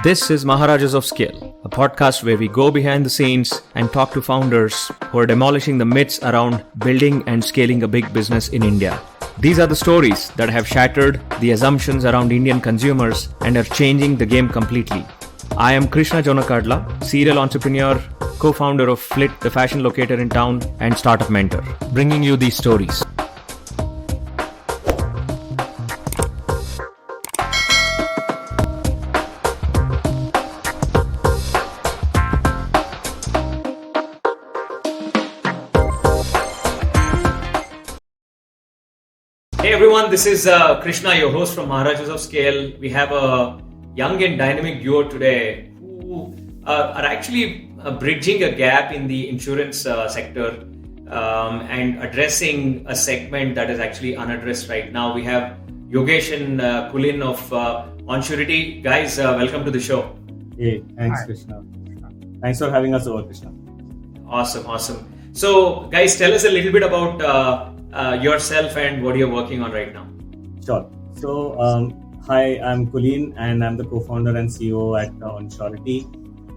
This is Maharajas of Scale, a podcast where we go behind the scenes and talk to founders who are demolishing the myths around building and scaling a big business in India. These are the stories that have shattered the assumptions around Indian consumers and are changing the game completely. I am Krishna Jonakadla, serial entrepreneur, co-founder of Flit, the fashion locator in town, and startup mentor, bringing you these stories. Hey everyone, this is Krishna, your host from Maharajas of Scale. We have a young and dynamic duo today who are actually bridging a gap in the insurance sector and addressing a segment that is actually unaddressed right now. We have Yogesh and Kulin of Onsurity. Guys, welcome to the show. Hey, thanks, Krishna. Thanks for having us over, Krishna. Awesome. So, guys, tell us a little bit about yourself and what you're working on right now. Sure. So, hi, I'm Kulin and I'm the co-founder and CEO at Onsurity.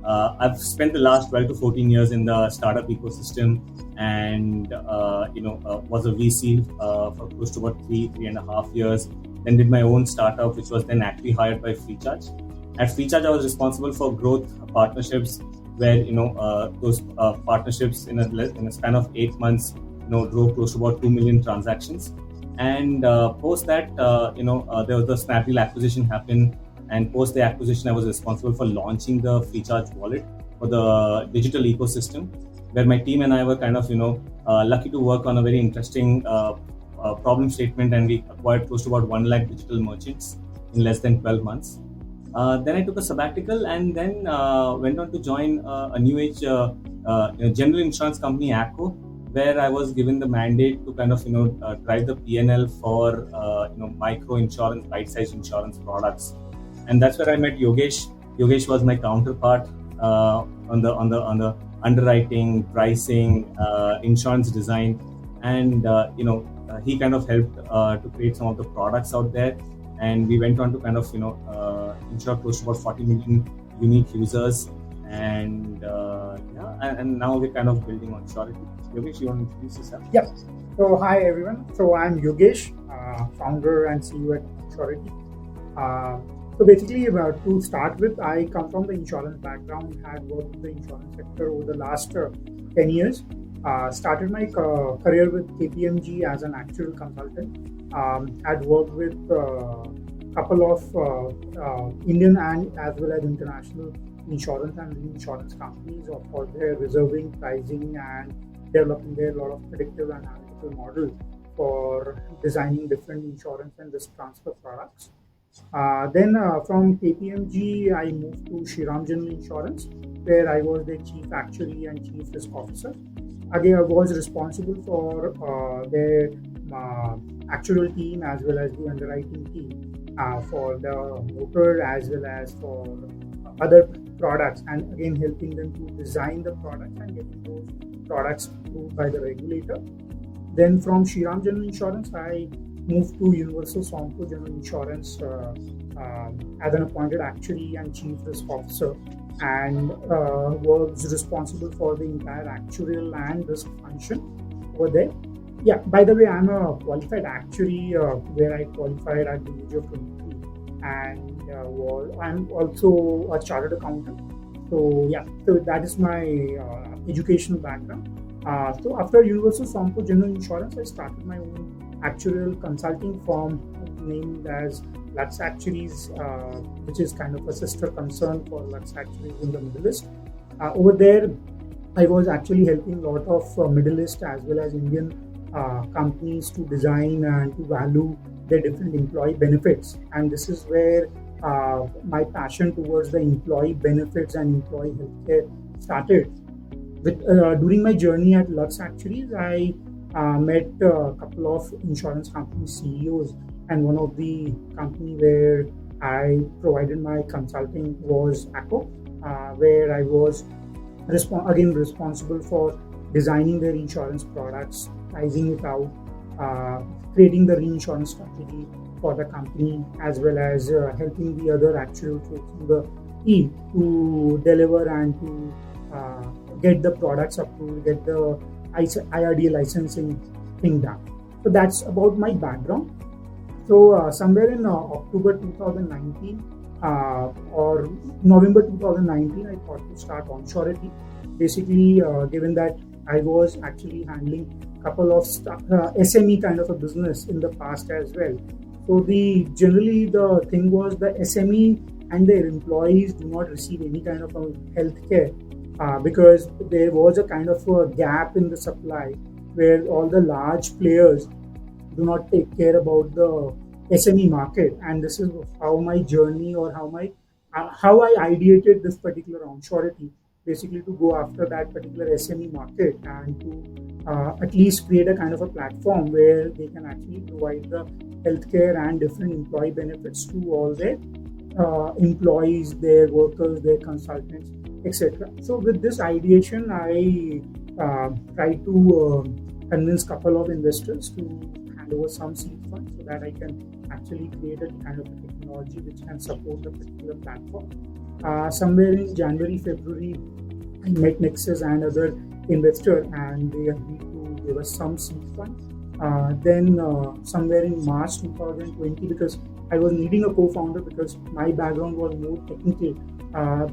I've spent the last 12 to 14 years in the startup ecosystem and, was a VC for close to about three and a half years. Then did my own startup, which was then actually hired by Freecharge. At Freecharge, I was responsible for growth partnerships where, those partnerships in a span of 8 months, drove close to about 2 million transactions. And post that, there was the Snapdeal acquisition happened. And post the acquisition, I was responsible for launching the Freecharge wallet for the digital ecosystem, where my team and I were kind of, lucky to work on a very interesting problem statement. And we acquired close to about 1 lakh digital merchants in less than 12 months. Then I took a sabbatical and then went on to join a new age general insurance company, ACO, where I was given the mandate to kind of, drive the P&L for, micro insurance, bite-sized insurance products. And that's where I met Yogesh. Yogesh was my counterpart on the underwriting, pricing, insurance design. And, he kind of helped to create some of the products out there. And we went on to kind of, insure close to about 40 million unique users. And now we're kind of building on Onsurity. Yogesh, you want to introduce yourself? Yeah. So hi everyone. So I'm Yogesh, founder and CEO at Onsurity. So basically, to start with, I come from the insurance background. Had worked in the insurance sector over the last 10 years. Started my career with KPMG as an actuarial consultant. Had worked with a couple of Indian and as well as international insurance and reinsurance companies for their reserving, pricing, and developing their lot of predictive and analytical model for designing different insurance and risk transfer products. Then from KPMG, I moved to Shriram General Insurance, where I was the chief actuary and chief risk officer. Again, I was responsible for their actuarial team as well as the underwriting team for the motor as well as for other products, and again helping them to design the products and getting those products approved by the regulator. Then from Shriram General Insurance, I moved to Universal Sompo General Insurance as an appointed actuary and chief risk officer, and was responsible for the entire actuarial and risk function over there. Yeah, by the way, I'm a qualified actuary where I qualified at the age of 23, and I'm also a chartered accountant. So that is my educational background. So after Universal Sompo General Insurance, I started my own actuarial consulting firm named as Lux Actuaries, which is kind of a sister concern for Lux Actuaries in the Middle East. Over there, I was actually helping a lot of Middle East as well as Indian companies to design and to value their different employee benefits. And this is where my passion towards the employee benefits and employee healthcare started. During my journey at Lux Actuaries, I met a couple of insurance company CEOs, and one of the company where I provided my consulting was ACO, where I was responsible for designing their insurance products, pricing it out, creating the reinsurance strategy for the company, as well as helping the other actual folks in the team to deliver and to get the products approved, get the IRD licensing thing done. So that's about my background. So somewhere in October 2019 or November 2019, I thought to start Onsurity. Basically, given that I was actually handling a couple of SME kind of a business in the past as well. So generally the thing was the SME and their employees do not receive any kind of a healthcare because there was a kind of a gap in the supply where all the large players do not take care about the SME market. And this is how my journey or how I ideated this particular Onsurity, basically to go after that particular SME market and to at least create a kind of a platform where they can actually provide the healthcare and different employee benefits to all their employees, their workers, their consultants, etc. So with this ideation, I tried to convince a couple of investors to hand over some seed funds so that I can actually create a kind of a technology which can support a particular platform. Somewhere in January, February, I met Nexus and other investors, and they agreed to give us some seed funds. Then somewhere in March 2020, because I was needing a co-founder because my background was more technical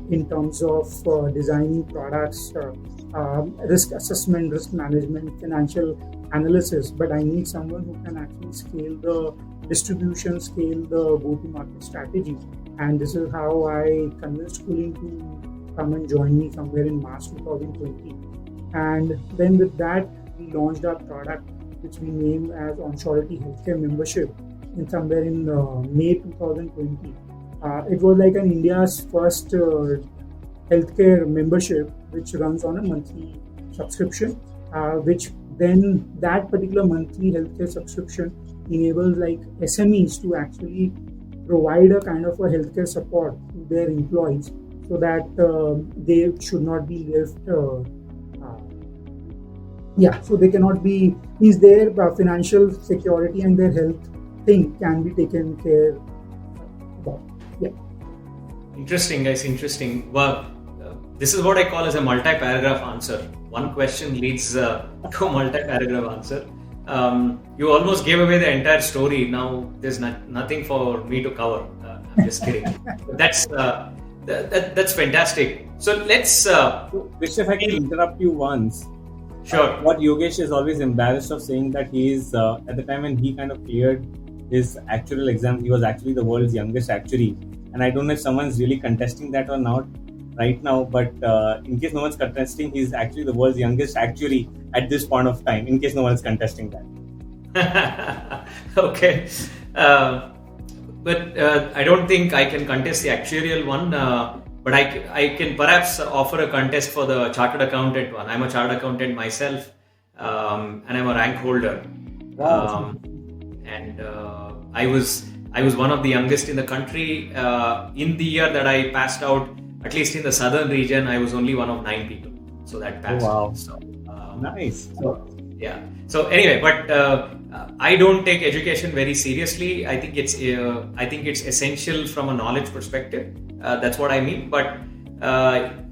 in terms of designing products, risk assessment, risk management, financial analysis, but I need someone who can actually scale the distribution, scale the go-to-market strategy. And this is how I convinced Kulin to come and join me somewhere in March 2020. And then with that, we launched our product, which we named as Onsurity Healthcare Membership, in somewhere in May 2020. It was like an India's first healthcare membership, which runs on a monthly subscription, which then that particular monthly healthcare subscription enables like SMEs to actually provide a kind of a healthcare support to their employees so that they should not be left so they cannot be, means their financial security and their health thing can be taken care about. Yeah. Interesting, guys. Interesting. Well, this is what I call as a multi-paragraph answer. One question leads to a multi-paragraph answer. You almost gave away the entire story. Now there's nothing for me to cover. I'm just kidding. That's fantastic. So let's. Which, if I can interrupt you once. Sure. What Yogesh is always embarrassed of saying that he is at the time when he kind of cleared his actuarial exam, he was actually the world's youngest actuary. And I don't know if someone's really contesting that or not right now, but in case no one's contesting, he's actually the world's youngest actuary at this point of time, in case no one's contesting that. Okay. But I don't think I can contest the actuarial one, but I can perhaps offer a contest for the chartered accountant one. I'm a chartered accountant myself, and I'm a rank holder. Wow. And I was one of the youngest in the country. In the year that I passed out, at least in the southern region, I was only one of 9 people. So that passed. Oh, wow. So, nice. Yeah. So anyway, but I don't take education very seriously. I think it's essential from a knowledge perspective. That's what I mean. But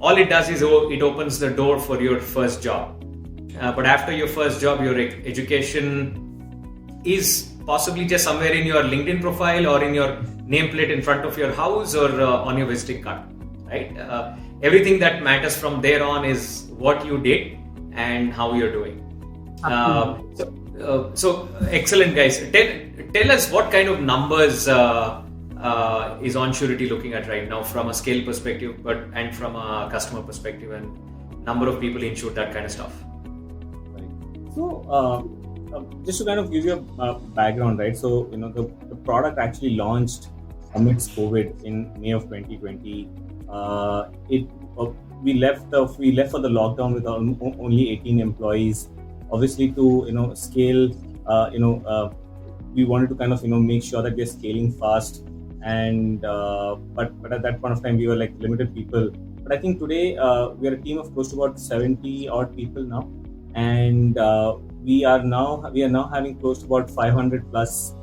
all it does is it opens the door for your first job. But after your first job, your education is possibly just somewhere in your LinkedIn profile or in your nameplate in front of your house or on your visiting card, right? Everything that matters from there on is what you did and how you're doing. So excellent, guys. Tell us what kind of numbers is Onsurity looking at right now from a scale perspective, and from a customer perspective, and number of people insured, that kind of stuff. Right. So just to kind of give you a background, right? So the product actually launched amidst COVID in May of 2020. We left for the lockdown with only 18 employees. Obviously, to scale, we wanted to kind of make sure that we're scaling fast, and but at that point of time we were like limited people. But I think today we are a team of close to about 70 odd people now, and we are now having close to about 500 plus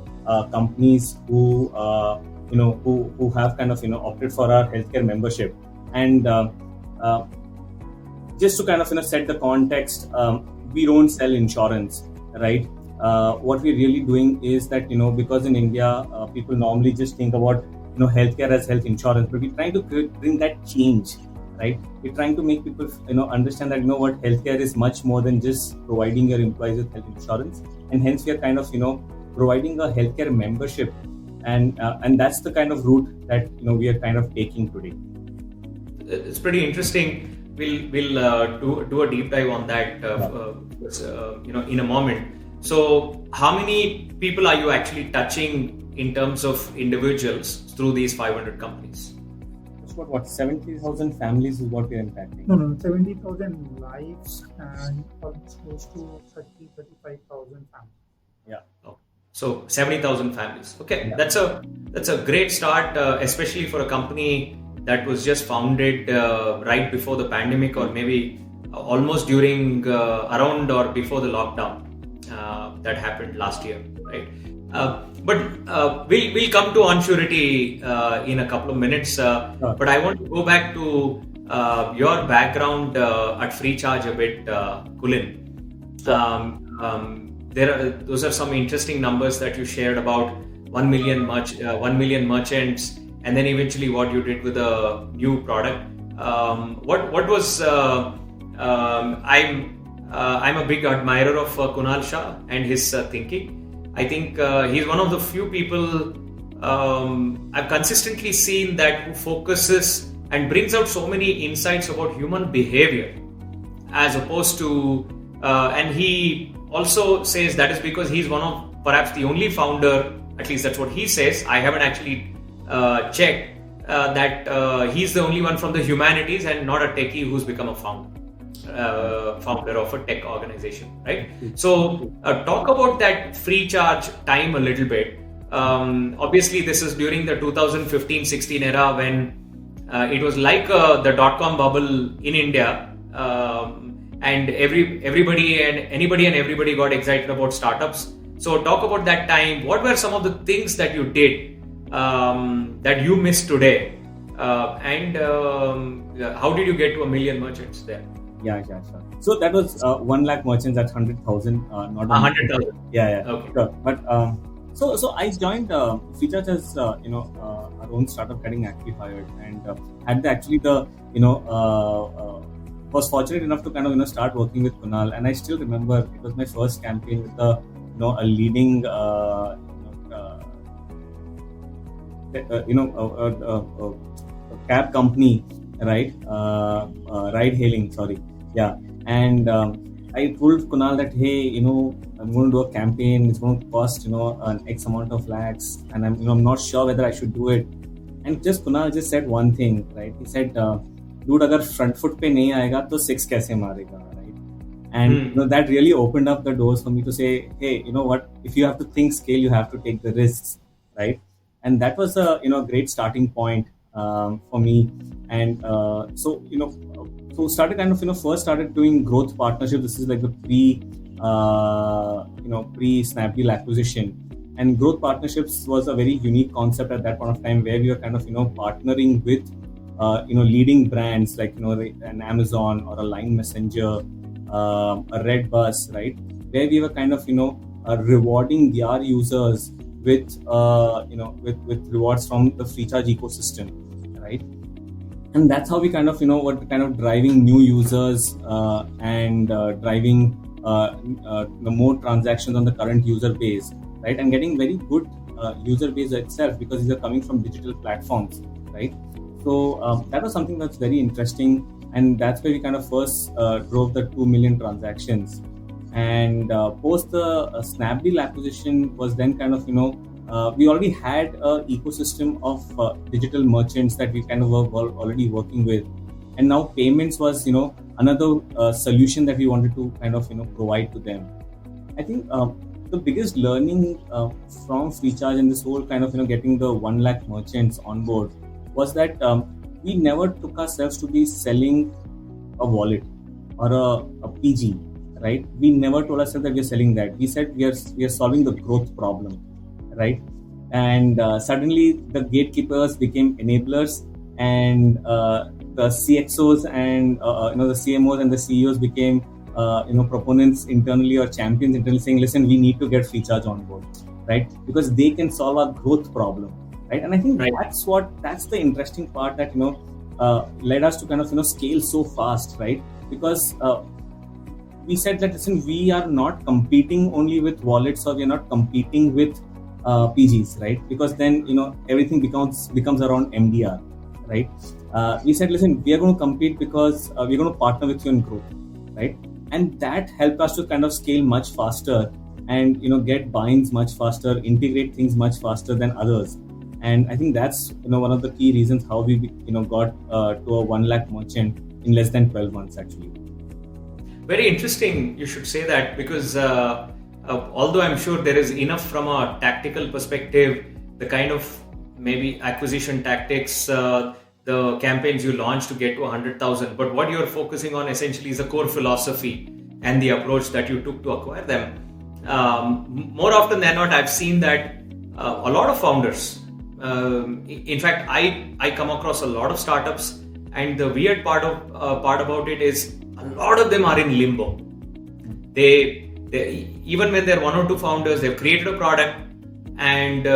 companies who who have kind of opted for our healthcare membership. And just to kind of set the context, we don't sell insurance, right? What we're really doing is that because in India people normally just think about healthcare as health insurance, but we're trying to bring that change, right? We're trying to make people understand that what healthcare is much more than just providing your employees with health insurance, and hence we are kind of providing a healthcare membership, and that's the kind of route that we are kind of taking today. It's pretty interesting. We'll do a deep dive on that in a moment. So how many people are you actually touching in terms of individuals through these 500 companies? It's what 70,000 families is what we're impacting. No, 70,000 lives and almost close to 35,000 families. Yeah. Oh. So 70,000 families. Okay, Yeah. That's a great start, especially for a company that was just founded right before the pandemic, or maybe almost during around or before the lockdown that happened last year, right? But we'll come to Onsurity in a couple of minutes. But I want to go back to your background at FreeCharge a bit, Kulin. Those are some interesting numbers that you shared about 1 million merchants, and then eventually what you did with a new product. What was I'm a big admirer of Kunal Shah and his thinking. I think he's one of the few people I've consistently seen that who focuses and brings out so many insights about human behavior, as opposed to and he also says that is because he's one of perhaps the only founder, at least that's what he says. I haven't actually checked that he's the only one from the humanities and not a techie who's become a founder of a tech organization, right? So talk about that FreeCharge time a little bit. Obviously this is during the 2015-16 era when it was like the dot-com bubble in India, and everybody and anybody and everybody got excited about startups. So talk about that time. What were some of the things that you did that you miss today, and how did you get to 1 million merchants there? Yeah, sure. So that was 1 lakh merchants at 100,000, not 100,000. Yeah. Okay. Sure. But so I joined FreeCharge as our own startup getting acquired, and had actually was fortunate enough to kind of start working with Kunal, and I still remember it was my first campaign with a leading a cab company, right? Ride hailing, sorry. Yeah. And I told Kunal that, hey, I'm going to do a campaign. It's going to cost, an X amount of lakhs, and I'm not sure whether I should do it. And Kunal just said one thing, right? He said, dude, agar front foot pe nahi aayega, to 6 kaise marega, right? And that really opened up the doors for me to say, hey, you know what? If you have to think scale, you have to take the risks, right? And that was a great starting point for me. And so started kind of first started doing growth partnerships. This is like the pre Snapdeal acquisition, and growth partnerships was a very unique concept at that point of time, where we were kind of partnering with leading brands like an Amazon or a Line Messenger, a Redbus, right, where we were kind of rewarding their users with rewards from the FreeCharge ecosystem, right? And that's how we kind of were kind of driving new users and driving the more transactions on the current user base, right? And getting very good user base itself, because these are coming from digital platforms, right? So that was something that's very interesting, and that's where we kind of first drove the 2 million transactions. And post the Snapdeal acquisition was then kind of we already had an ecosystem of digital merchants that we kind of were already working with, and now payments was another solution that we wanted to kind of provide to them. I think the biggest learning from FreeCharge and this whole kind of getting the 1 lakh merchants on board was that we never took ourselves to be selling a wallet or a PG, right? We never told ourselves that we are selling that. We said we are solving the growth problem, right? and suddenly the gatekeepers became enablers, and the CXOs and the CMOs and the CEOs became proponents internally or champions internally, saying, listen, we need to get Freecharge on board, right? Because they can solve our growth problem, right? And I think that's the interesting part that led us to kind of scale so fast, right? Because we said that, listen, we are not competing only with wallets, or we are not competing with PGs, right? Because then everything becomes around MDR, right? We said, listen, we are going to compete because we're going to partner with you in growth, right? And that helped us to kind of scale much faster, and get buy-ins much faster, integrate things much faster than others. And I think that's one of the key reasons how we got to a 1 lakh merchant in less than 12 months actually. Very interesting you should say that, because although I'm sure there is enough from a tactical perspective, the kind of maybe acquisition tactics, the campaigns you launched to get to 100,000, but what you're focusing on essentially is the core philosophy and the approach that you took to acquire them. More often than not, I've seen that a lot of founders, in fact, I come across a lot of startups, and the weird part about it is a lot of them are in limbo. They even when they're 1 or 2 founders, they've created a product, and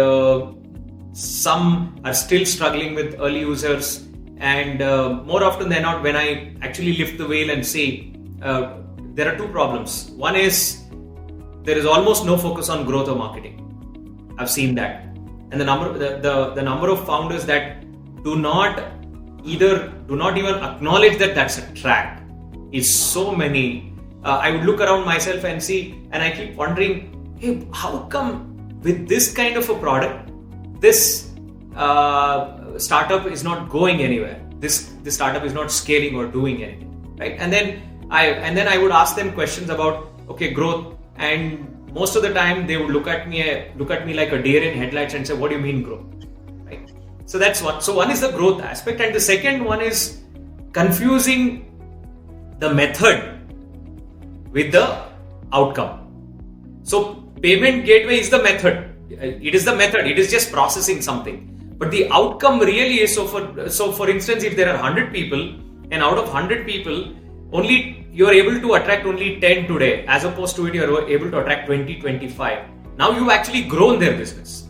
some are still struggling with early users. And more often than not, when I actually lift the veil and say, there are 2 problems. One is there is almost no focus on growth or marketing. I've seen that, and the number of founders that do not even acknowledge that that's a track is so many. I would look around myself and see, and I keep wondering, hey, how come with this kind of a product, this startup is not going anywhere? This startup is not scaling or doing anything, right? And then I would ask them questions about growth, and most of the time they would look at me like a deer in headlights and say, what do you mean growth, right? So that's one. So one is the growth aspect, and the second one is confusing the method with the outcome. So payment gateway is the method. It is the method. It is just processing something. But the outcome really is, so for instance, if there are 100 people, and out of 100 people, only you're able to attract only 10 today, as opposed to you're able to attract 20, 25. Now you've actually grown their business.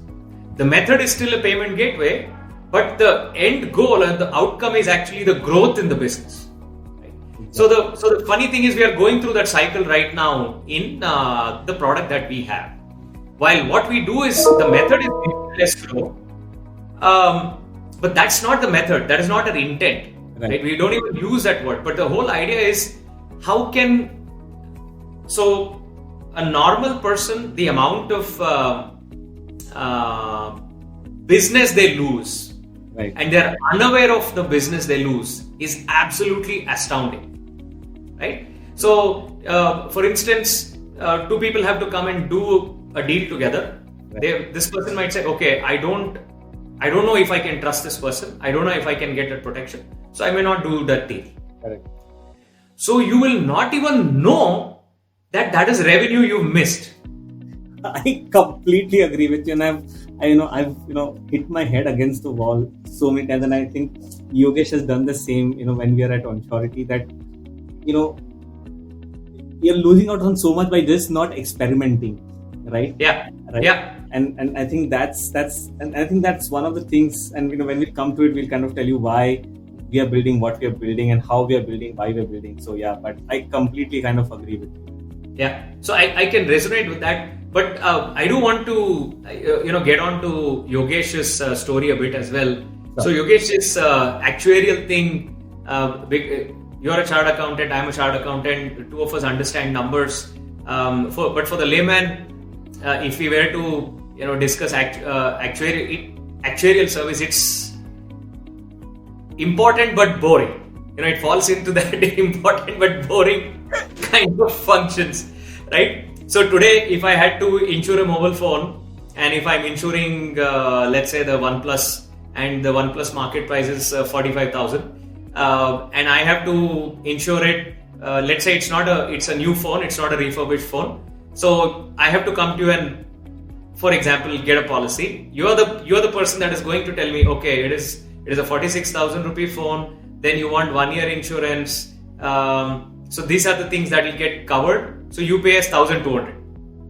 The method is still a payment gateway, but the end goal and the outcome is actually the growth in the business. So the funny thing is, we are going through that cycle right now in the product that we have. While what we do is, the method is less grow, but that's not the method. That is not our intent. Right? We don't even use that word. But the whole idea is, how can a normal person, the amount of business they lose, right, and they're unaware of the business they lose, is absolutely astounding. Right? So, for instance, 2 people have to come and do a deal together. Right. This person might say, okay, I don't know if I can trust this person. I don't know if I can get that protection. So I may not do that deal. Correct. So you will not even know that is revenue you've missed. I completely agree with you, and I've hit my head against the wall so many times, and I think Yogesh has done the same. When we are at Onsurity, that you're losing out on so much by just not experimenting, right? Yeah. Right. Yeah. And I think that's one of the things. And when we come to it, we'll kind of tell you why we are building what we are building and how we are building, why we are building. So yeah, but I completely kind of agree with you. Yeah. So I can resonate with that, but I do want to get on to Yogesh's story a bit as well. Sure. So Yogesh's actuarial thing, you're a chartered accountant, I'm a chartered accountant, the 2 of us understand numbers. But for the layman, if we were to discuss actuarial service, it's important but boring. It falls into that important but boring kind of functions, right? So today, if I had to insure a mobile phone, and if I'm insuring, let's say the OnePlus, and the OnePlus market price is 45,000. And I have to insure it. Let's say it's a new phone, it's not a refurbished phone. So I have to come to you and for example, get a policy. You are the person that is going to tell me, okay, it is a 46,000 rupee phone. Then you want 1 year insurance. So these are the things that will get covered. So you pay us 1,200.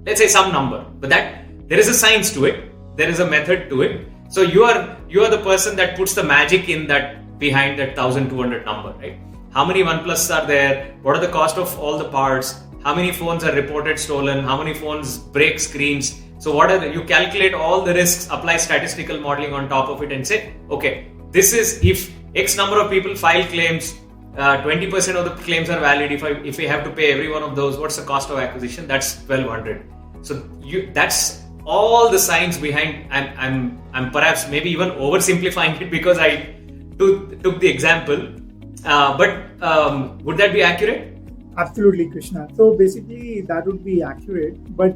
Let's say some number, but that there is a science to it. There is a method to it. So you are the person that puts the magic in that behind that 1,200 number, right? How many OnePlus are there? What are the cost of all the parts? How many phones are reported stolen? How many phones break screens? So you calculate all the risks, apply statistical modeling on top of it and say, okay, this is if X number of people file claims, 20% of the claims are valid. If we have to pay every one of those, what's the cost of acquisition? That's 1,200. So that's all the science behind. I'm perhaps maybe even oversimplifying it because I took the example. But would that be accurate? Absolutely, Krishna. So basically, that would be accurate. But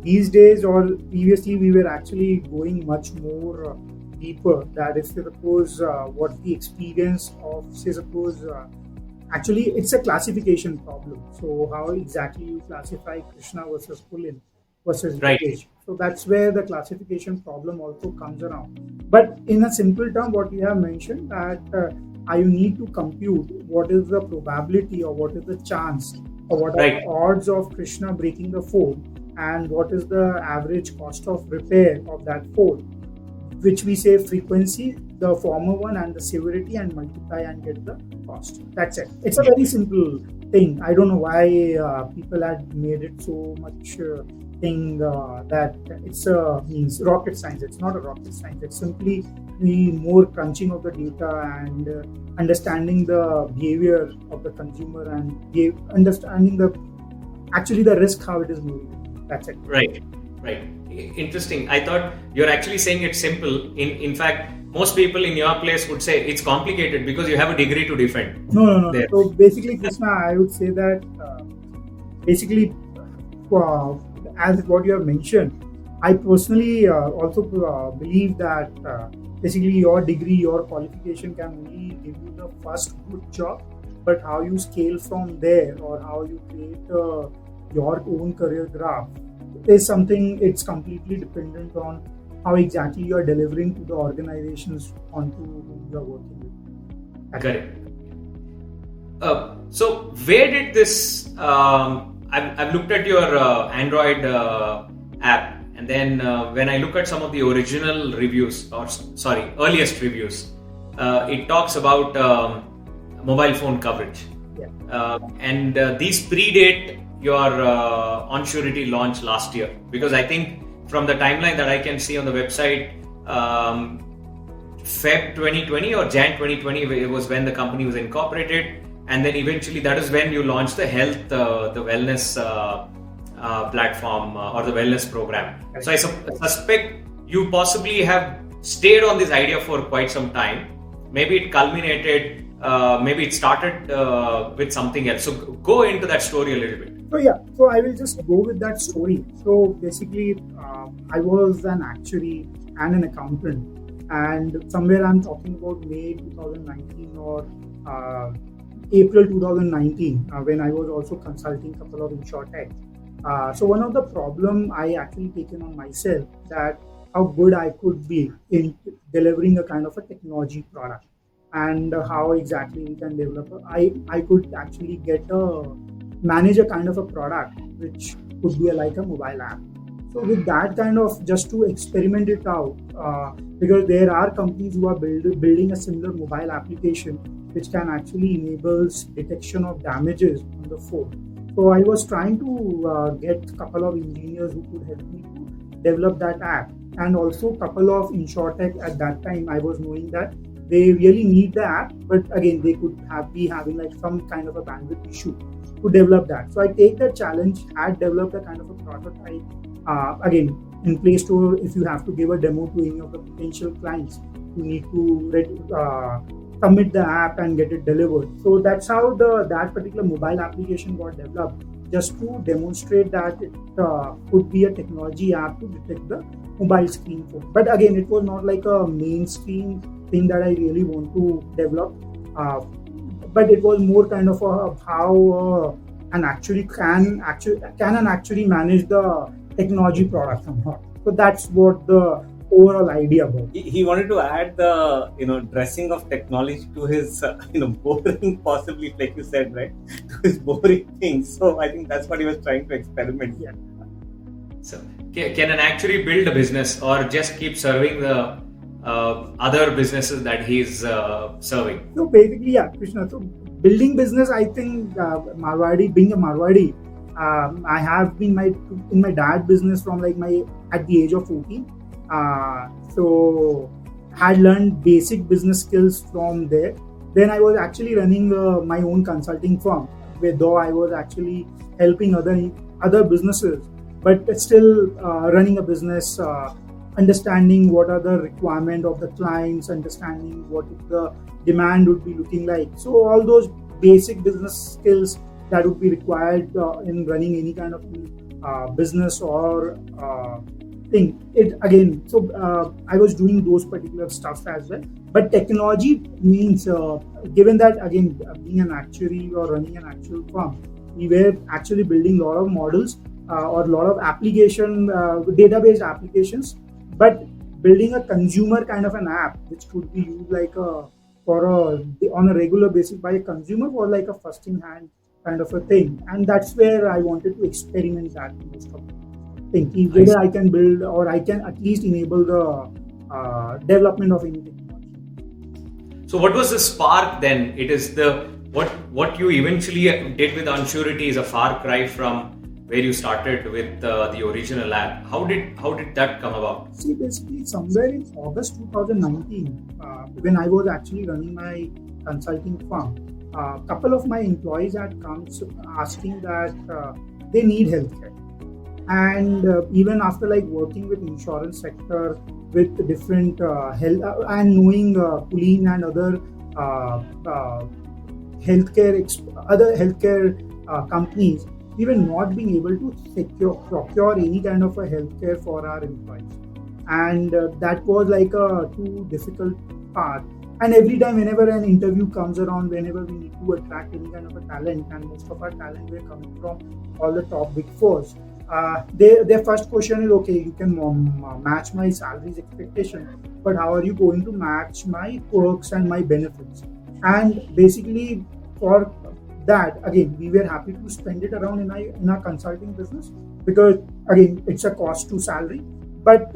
these days or previously, we were actually going much more deeper. That if you suppose what the experience of, say, suppose actually it's a classification problem. So how exactly you classify Krishna versus Kulin versus right. Yogesh. So that's where the classification problem also comes around. But in a simple term, what you have mentioned that you need to compute what is the probability or what is the chance or what are the odds of Krishna breaking the phone and what is the average cost of repair of that phone, which we say frequency, the former one, and the severity, and multiply and get the cost. That's it. It's a very simple thing. I don't know why people had made it so much thing that it's means rocket science. It's not a rocket science. It's simply the more crunching of the data and understanding the behavior of the consumer and understanding the risk, how it is moving. That's it. Right. Interesting. I thought you're actually saying it's simple. In fact, most people in your place would say it's complicated because you have a degree to defend. No. So basically, Krishna, I would say that as what you have mentioned, I personally also believe that basically your degree, your qualification can only give you the first good job, but how you scale from there or how you create your own career graph is something. It's completely dependent on how exactly you are delivering to the organizations onto whom you are working with. Correct. So where did this? I've looked at your Android app, and then when I look at some of the original reviews, earliest reviews, it talks about mobile phone coverage. Yeah. And these predate your OnSurity launch last year, because I think from the timeline that I can see on the website, Feb 2020 or Jan 2020 was when the company was incorporated, and then eventually that is when you launched the health, the wellness platform or the wellness program. So I suspect you possibly have stayed on this idea for quite some time. Maybe it culminated, maybe it started with something else. So go into that story a little bit. So I will just go with that story. So basically, I was an actuary and an accountant, and somewhere I'm talking about May 2019 or April 2019 when I was also consulting a couple of insurtech. So one of the problem I actually taken on myself that how good I could be in delivering a kind of a technology product and how exactly we can develop. I could actually manage a kind of a product which could be like a mobile app. So with that kind of, just to experiment it out, because there are companies who are building a similar mobile application which can actually enable detection of damages on the phone. So I was trying to get a couple of engineers who could help me to develop that app, and also a couple of insurtech at that time. I was knowing that they really need the app, but again they could be having like some kind of a bandwidth issue to develop that. So I take that challenge, had developed a kind of a prototype. Again, in Play Store, if you have to give a demo to any of the potential clients, you need to submit the app and get it delivered. So that's how that particular mobile application got developed, just to demonstrate that it could be a technology app to detect the mobile screen phone. But again, it was not like a mainstream thing that I really want to develop. But it was more kind of how an actuary can an actuary manage the technology product somehow. So that's what the overall idea about. He wanted to add the dressing of technology to his boring, possibly, like you said, right, to his boring things. So I think that's what he was trying to experiment. Yeah. So can an actuary build a business or just keep serving the other businesses that he's serving? So basically, yeah, Krishna. So building business, I think Marwadi, being a Marwadi, I have been in my dad business from at the age of 14. So had learned basic business skills from there. Then I was actually running my own consulting firm, though I was actually helping other businesses, but still running a business, understanding what are the requirement of the clients, understanding what the demand would be looking like. So all those basic business skills that would be required in running any kind of business or thing. I was doing those particular stuff as well. But technology means, given that again, being an actuary or running an actual firm, we were actually building a lot of models or a lot of database applications, but building a consumer kind of an app which could be used on a regular basis by a consumer or like a first in hand kind of a thing. And that's where I wanted to experiment that most of the thing, whether I can build or I can at least enable the development of any technology. So what was the spark then? It is what you eventually did with Unsurety is a far cry from where you started with the original app. How did that come about? See, basically somewhere in August 2019, when I was actually running my consulting firm, a couple of my employees had come asking that they need healthcare. And even after working with insurance sector, with different health and knowing Kulin and other healthcare companies, we were not being able to procure any kind of a healthcare for our employees, and that was a too difficult part. And every time, whenever an interview comes around, whenever we need to attract any kind of a talent, and most of our talent were coming from all the top big fours, their first question is, okay, you can match my salary's expectation, but how are you going to match my perks and my benefits? And basically, for that, again, we were happy to spend it around in our consulting business, because again, it's a cost to salary, but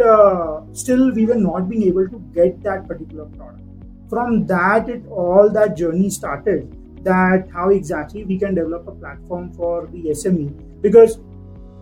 still we were not being able to get that particular product. From that, all that journey started, that how exactly we can develop a platform for the SME, because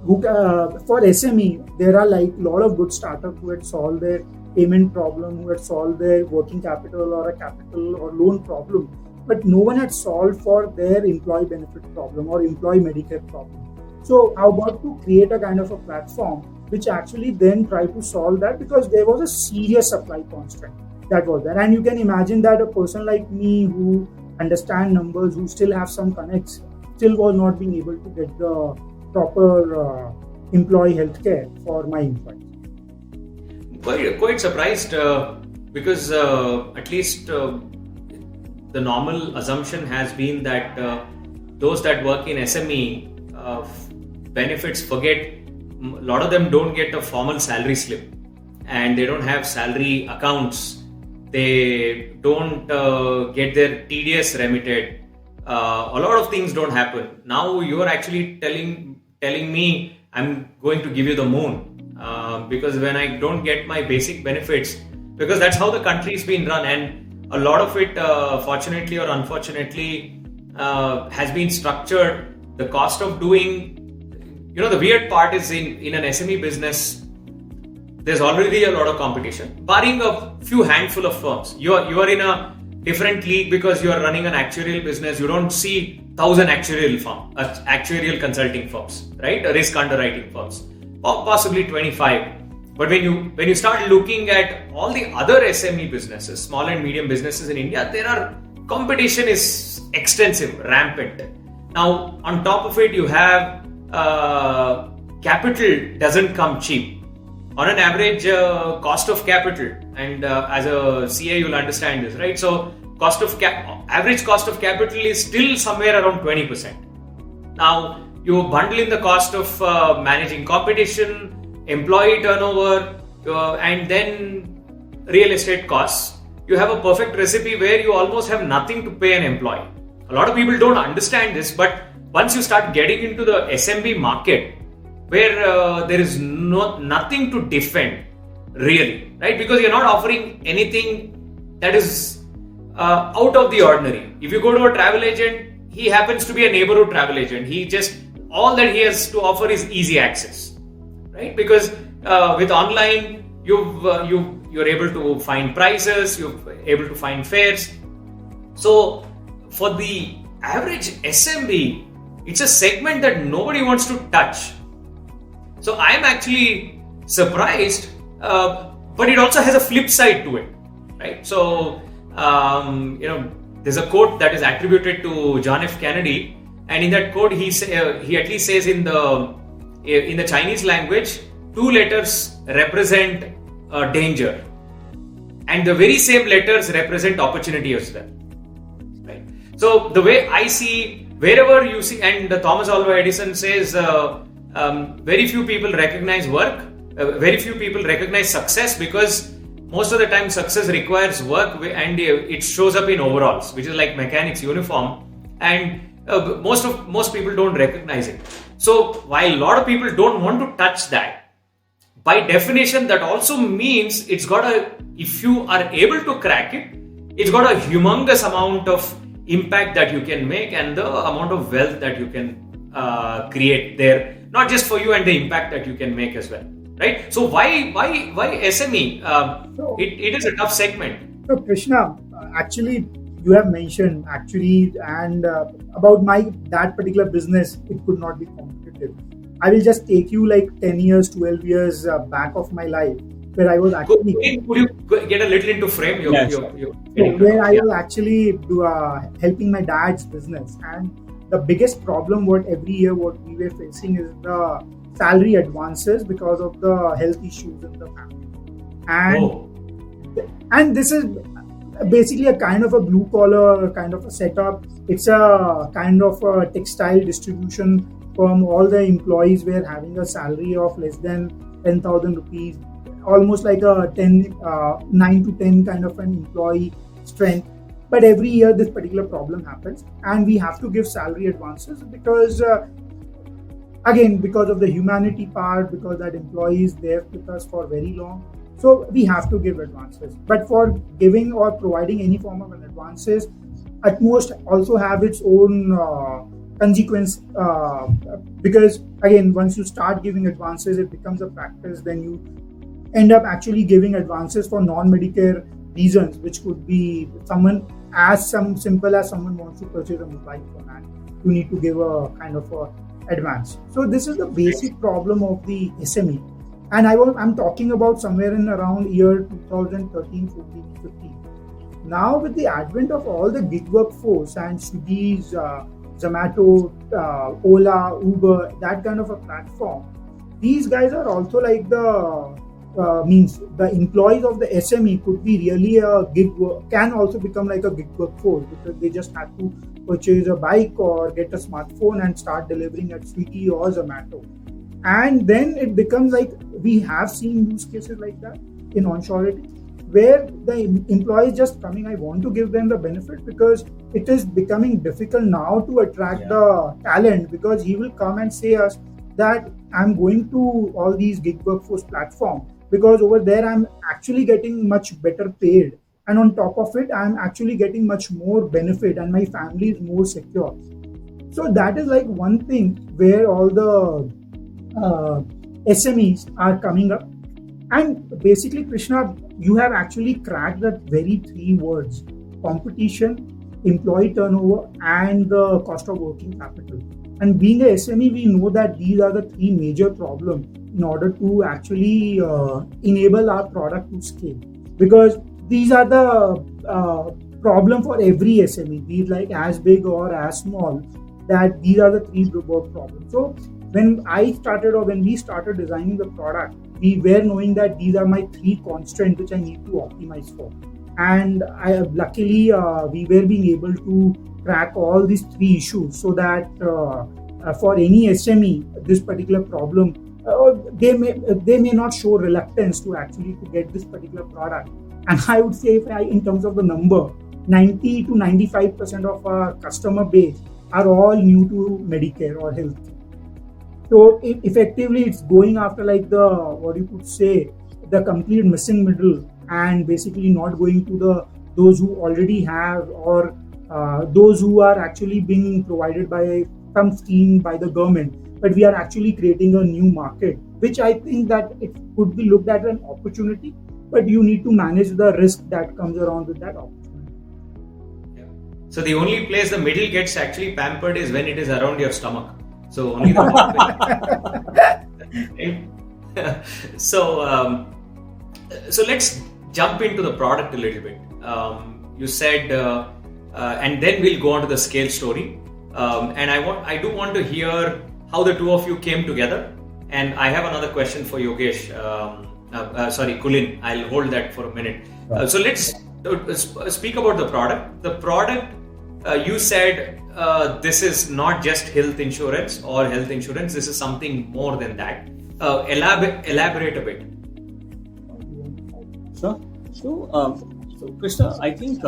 for SME, there are a lot of good startups who had solved their payment problem, who had solved their working capital or a capital or loan problem, but no one had solved for their employee benefit problem or employee Medicare problem. So how about to create a kind of a platform which actually then try to solve that, because there was a serious supply constraint that was there. And you can imagine that a person like me who understand numbers, who still have some connects, still was not being able to get the proper employee healthcare for my employees. Quite surprised because at least the normal assumption has been that those that work in SME benefits forget. A lot of them don't get a formal salary slip, and they don't have salary accounts. They don't get their TDS remitted. A lot of things don't happen. Now you are actually telling me I'm going to give you the moon because when I don't get my basic benefits, because that's how the country's been run, and a lot of it, fortunately or unfortunately, has been structured. The cost of doing, the weird part is in an SME business, there's already a lot of competition, barring a few handful of firms. You are in a different league because you are running an actuarial business. You don't see 1,000 actuarial consulting firms, right? Risk underwriting firms, or possibly 25. But when you start looking at all the other SME businesses, small and medium businesses in India, competition is extensive, rampant. Now, on top of it, you have capital doesn't come cheap. On an average cost of capital, and as a CA you'll understand this, right? So average cost of capital is still somewhere around 20%. Now you bundle in the cost of managing competition, employee turnover, and then real estate costs, you have a perfect recipe where you almost have nothing to pay an employee. A lot of people don't understand this, but once you start getting into the SMB market, where there is nothing to defend, really, right? Because you're not offering anything that is out of the ordinary. If you go to a travel agent, he happens to be a neighborhood travel agent. All that he has to offer is easy access, right? Because with online, you're able to find prices, you're able to find fares. So for the average SMB, it's a segment that nobody wants to touch. So I'm actually surprised, but it also has a flip side to it, right? So there's a quote that is attributed to John F. Kennedy, and in that quote he at least says in the Chinese language, 2 letters represent danger, and the very same letters represent opportunity as well, right? So the way I see, wherever you see, and Thomas Alva Edison says, very few people recognize work, very few people recognize success, because most of the time success requires work, and it shows up in overalls, which is like mechanics uniform, and most people don't recognize it. So while a lot of people don't want to touch that, by definition that also means if you are able to crack it, it's got a humongous amount of impact that you can make, and the amount of wealth that you can create there, not just for you, and the impact that you can make as well, right? So why SME? It is a tough segment. So Krishna, actually you have mentioned and about that particular business, it could not be competitive. I will just take you like 10 years, 12 years back of my life, where I was actually... Could you get a little into frame? Where I was actually helping my dad's business. And the biggest problem what we were facing is the salary advances because of the health issues in the family. And this is basically a kind of a blue collar kind of a setup. It's a kind of a textile distribution firm. All the employees were having a salary of less than 10,000 rupees, almost like a 9 to 10 kind of an employee strength. But every year this particular problem happens, and we have to give salary advances because again, because of the humanity part, because that employee is there with us for very long. So we have to give advances. But for giving or providing any form of an advances, at most also have its own consequence, because again, once you start giving advances, it becomes a practice. Then you end up actually giving advances for non-Medicare reasons, which could be simple as someone wants to purchase a mobile phone, and you need to give a kind of a advance. So this is the basic problem of the SME. And I'm talking about somewhere in around year 2013, 14, 15. Now with the advent of all the gig workforce and Swiggy's, Zomato, Ola, Uber, that kind of a platform, these guys are also like the employees of the SME could be really can also become like a gig workforce, because they just have to purchase a bike or get a smartphone and start delivering at Swiggy or Zomato. And then it becomes like, we have seen use cases like that in Onsurity, where the employee is just coming, I want to give them the benefit, because it is becoming difficult now to attract the talent, because he will come and say us that I'm going to all these gig workforce platforms, because over there I'm actually getting much better paid, and on top of it I'm actually getting much more benefit, and my family is more secure. So that is like one thing where all the SMEs are coming up. And basically, Krishna, you have actually cracked that very 3 words: competition, employee turnover, and the cost of working capital. And being a SME, we know that these are the 3 major problems in order to actually enable our product to scale. Because these are the problem for every SME, be it like as big or as small, that these are the 3 work problems. So when we started designing the product, we were knowing that these are my 3 constraints which I need to optimize for. And luckily, we were being able to crack all these 3 issues, so that for any SME, this particular problem they may not show reluctance to actually to get this particular product. And I would say, in terms of the number, 90 to 95% of our customer base are all new to Medicare or health. So effectively, it's going after like the, what you could say, the complete missing middle, and basically not going to those who already have, or those who are actually being provided by some scheme by the government. But we are actually creating a new market, which I think that it could be looked at an opportunity, but you need to manage the risk that comes around with that opportunity. Yeah. So the only place the middle gets actually pampered is when it is around your stomach. So only the right? So let's jump into the product a little bit. You said, and then we'll go on to the scale story. And I do want to hear how the two of you came together. And I have another question for Yogesh. Kulin. I'll hold that for a minute. So let's speak about the product. The product, you said, this is not just health insurance or health insurance. This is something more than that. Elaborate a bit. Sure. So Krishna, I think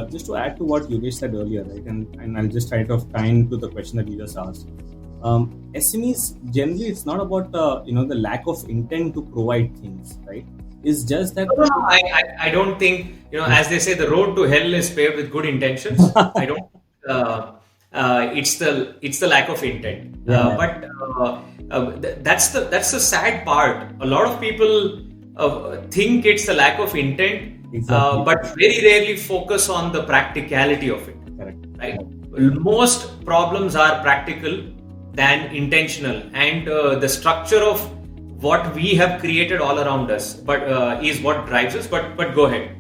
just to add to what Yogesh said earlier, right, and I'll just try to tie into the question that you just asked. SMEs generally, it's not about the lack of intent to provide things, right? It's just that I don't think, as they say, the road to hell is paved with good intentions. I don't. It's the lack of intent. But that's the sad part. A lot of people think it's the lack of intent. Exactly. But very rarely focus on the practicality of it. Correct. Right? Most problems are practical than intentional, and the structure of what we have created all around us, but is what drives us. But go ahead.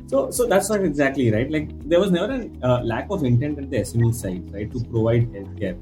So that's not exactly right. Like, there was never a lack of intent at the SME side, right, to provide healthcare,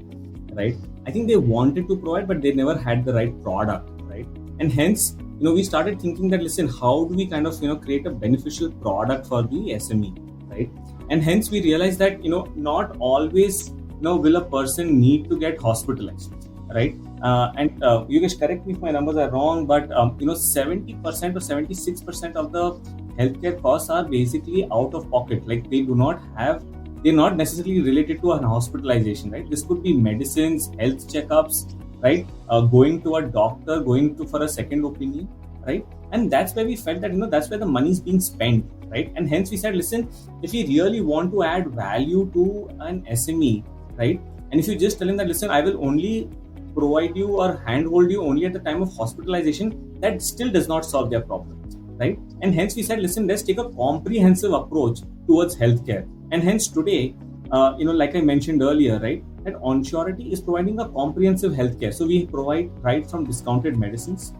right? I think they wanted to provide, but they never had the right product, right? And hence, we started thinking that, listen, how do we kind of, create a beneficial product for the SME, right? And hence we realized that, not always, will a person need to get hospitalized, right? And you guys correct me if my numbers are wrong, but 70% or 76% of the healthcare costs are basically out of pocket. Like, they're not necessarily related to an hospitalization, right? This could be medicines, health checkups, right? Going to a doctor, for a second opinion, right? And that's where we felt that, that's where the money is being spent, right? And hence we said, listen, if we really want to add value to an SME, right? And if you just tell him that, listen, I will only provide you or handhold you only at the time of hospitalization, that still does not solve their problem, right? And hence we said, listen, let's take a comprehensive approach towards healthcare. And hence today, like I mentioned earlier, right, that Onsurity is providing a comprehensive healthcare. So we provide right from discounted medicines,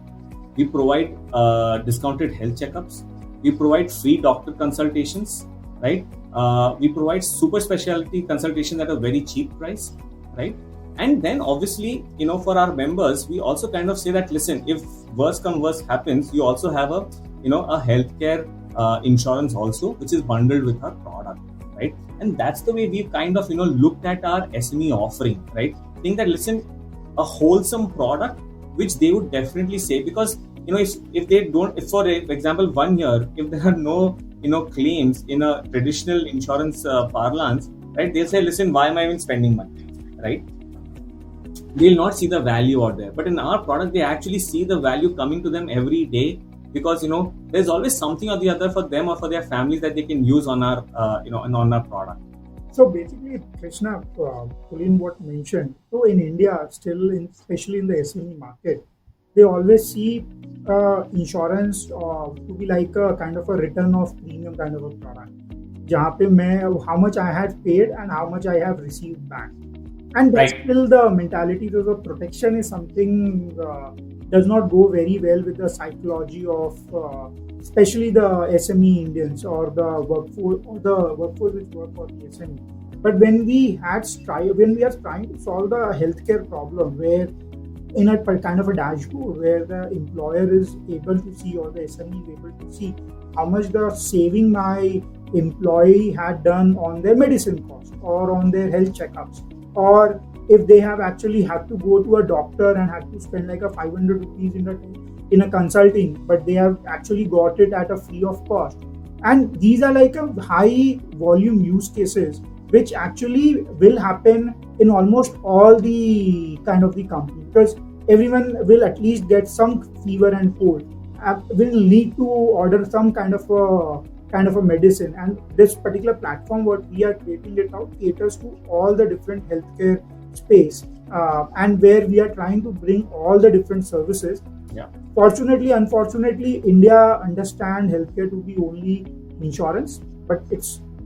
we provide discounted health checkups, we provide free doctor consultations, right? We provide super specialty consultation at a very cheap price, right? And then obviously, for our members, we also kind of say that, listen, if worst come worst happens, you also have a healthcare insurance also, which is bundled with our product, right? And that's the way we've kind of, looked at our SME offering, right? Think that, listen, a wholesome product, which they would definitely say, because, if they don't, if for example, 1 year, if there are no, claims in a traditional insurance parlance, right? They'll say, listen, why am I even spending money, right? They'll not see the value out there. But in our product, they actually see the value coming to them every day, because there's always something or the other for them or for their families that they can use on our on our product. So basically, Krishna, Kulin what mentioned, so in India, especially in the SME market, they always see insurance to be like a kind of a return of premium kind of a product, जहाँ पे मैं how much I had paid and how much I have received back. And that's still the mentality. So the protection is something does not go very well with the psychology of especially the SME Indians or the workforce which work for the SME. But when we are trying to solve the healthcare problem, where in a kind of a dashboard where the employer is able to see, or the SME is able to see how much the saving my employee had done on their medicine cost or on their health checkups, or if they have actually had to go to a doctor and had to spend like a 500 rupees in a consulting, but they have actually got it at a free of cost. And these are like a high volume use cases which actually will happen in almost all the kind of the company, because everyone will at least get some fever and cold, will need to order some kind of a medicine. And this particular platform what we are creating it out caters to all the different healthcare space, and where we are trying to bring all the different services. Yeah. Fortunately, unfortunately, India understand healthcare to be only insurance, but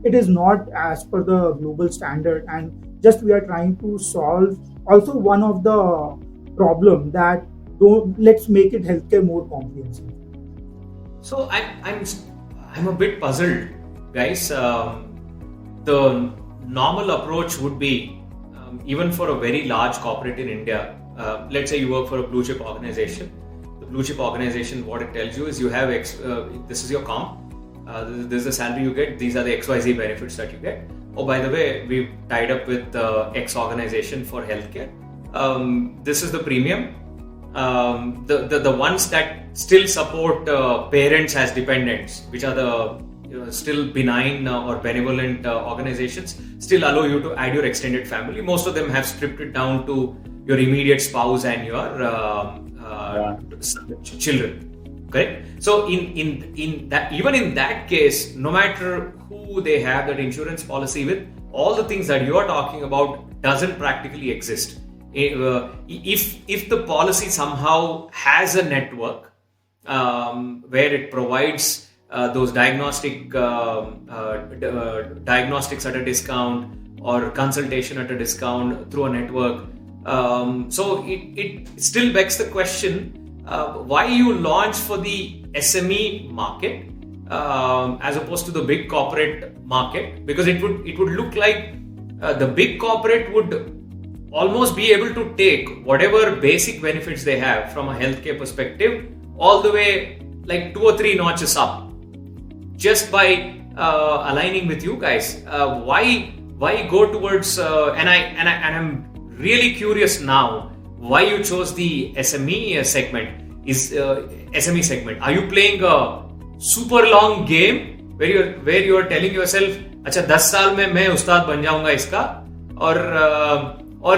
it is not as per the global standard, and just we are trying to solve also one of the problem that let's make it healthcare more comprehensive. So I'm a bit puzzled, guys. The normal approach would be, even for a very large corporate in India, let's say you work for a blue chip organization. The blue chip organization, what it tells you is you have this is your comp, this is the salary you get, these are the XYZ benefits that you get. Oh, by the way, we've tied up with X organization for healthcare. This is the premium. The ones that still support parents as dependents, which are the still benign or benevolent organizations, still allow you to add your extended family. Most of them have stripped it down to your immediate spouse and your children. Correct. So in that, even in that case, no matter who they have that insurance policy with, all the things that you are talking about doesn't practically exist. If the policy somehow has a network where it provides those diagnostics at a discount or consultation at a discount through a network, so it still begs the question, why you launch for the SME market as opposed to the big corporate market? Because it would look like the big corporate would almost be able to take whatever basic benefits they have from a healthcare perspective all the way like 2 or 3 notches up just by aligning with you guys. Why go towards and I'm really curious now why you chose the SME segment. Is SME segment, are you playing a super long game where you are telling yourself, अच्छा 10 साल में मैं उस्ताद बन जाऊंगा इसका, or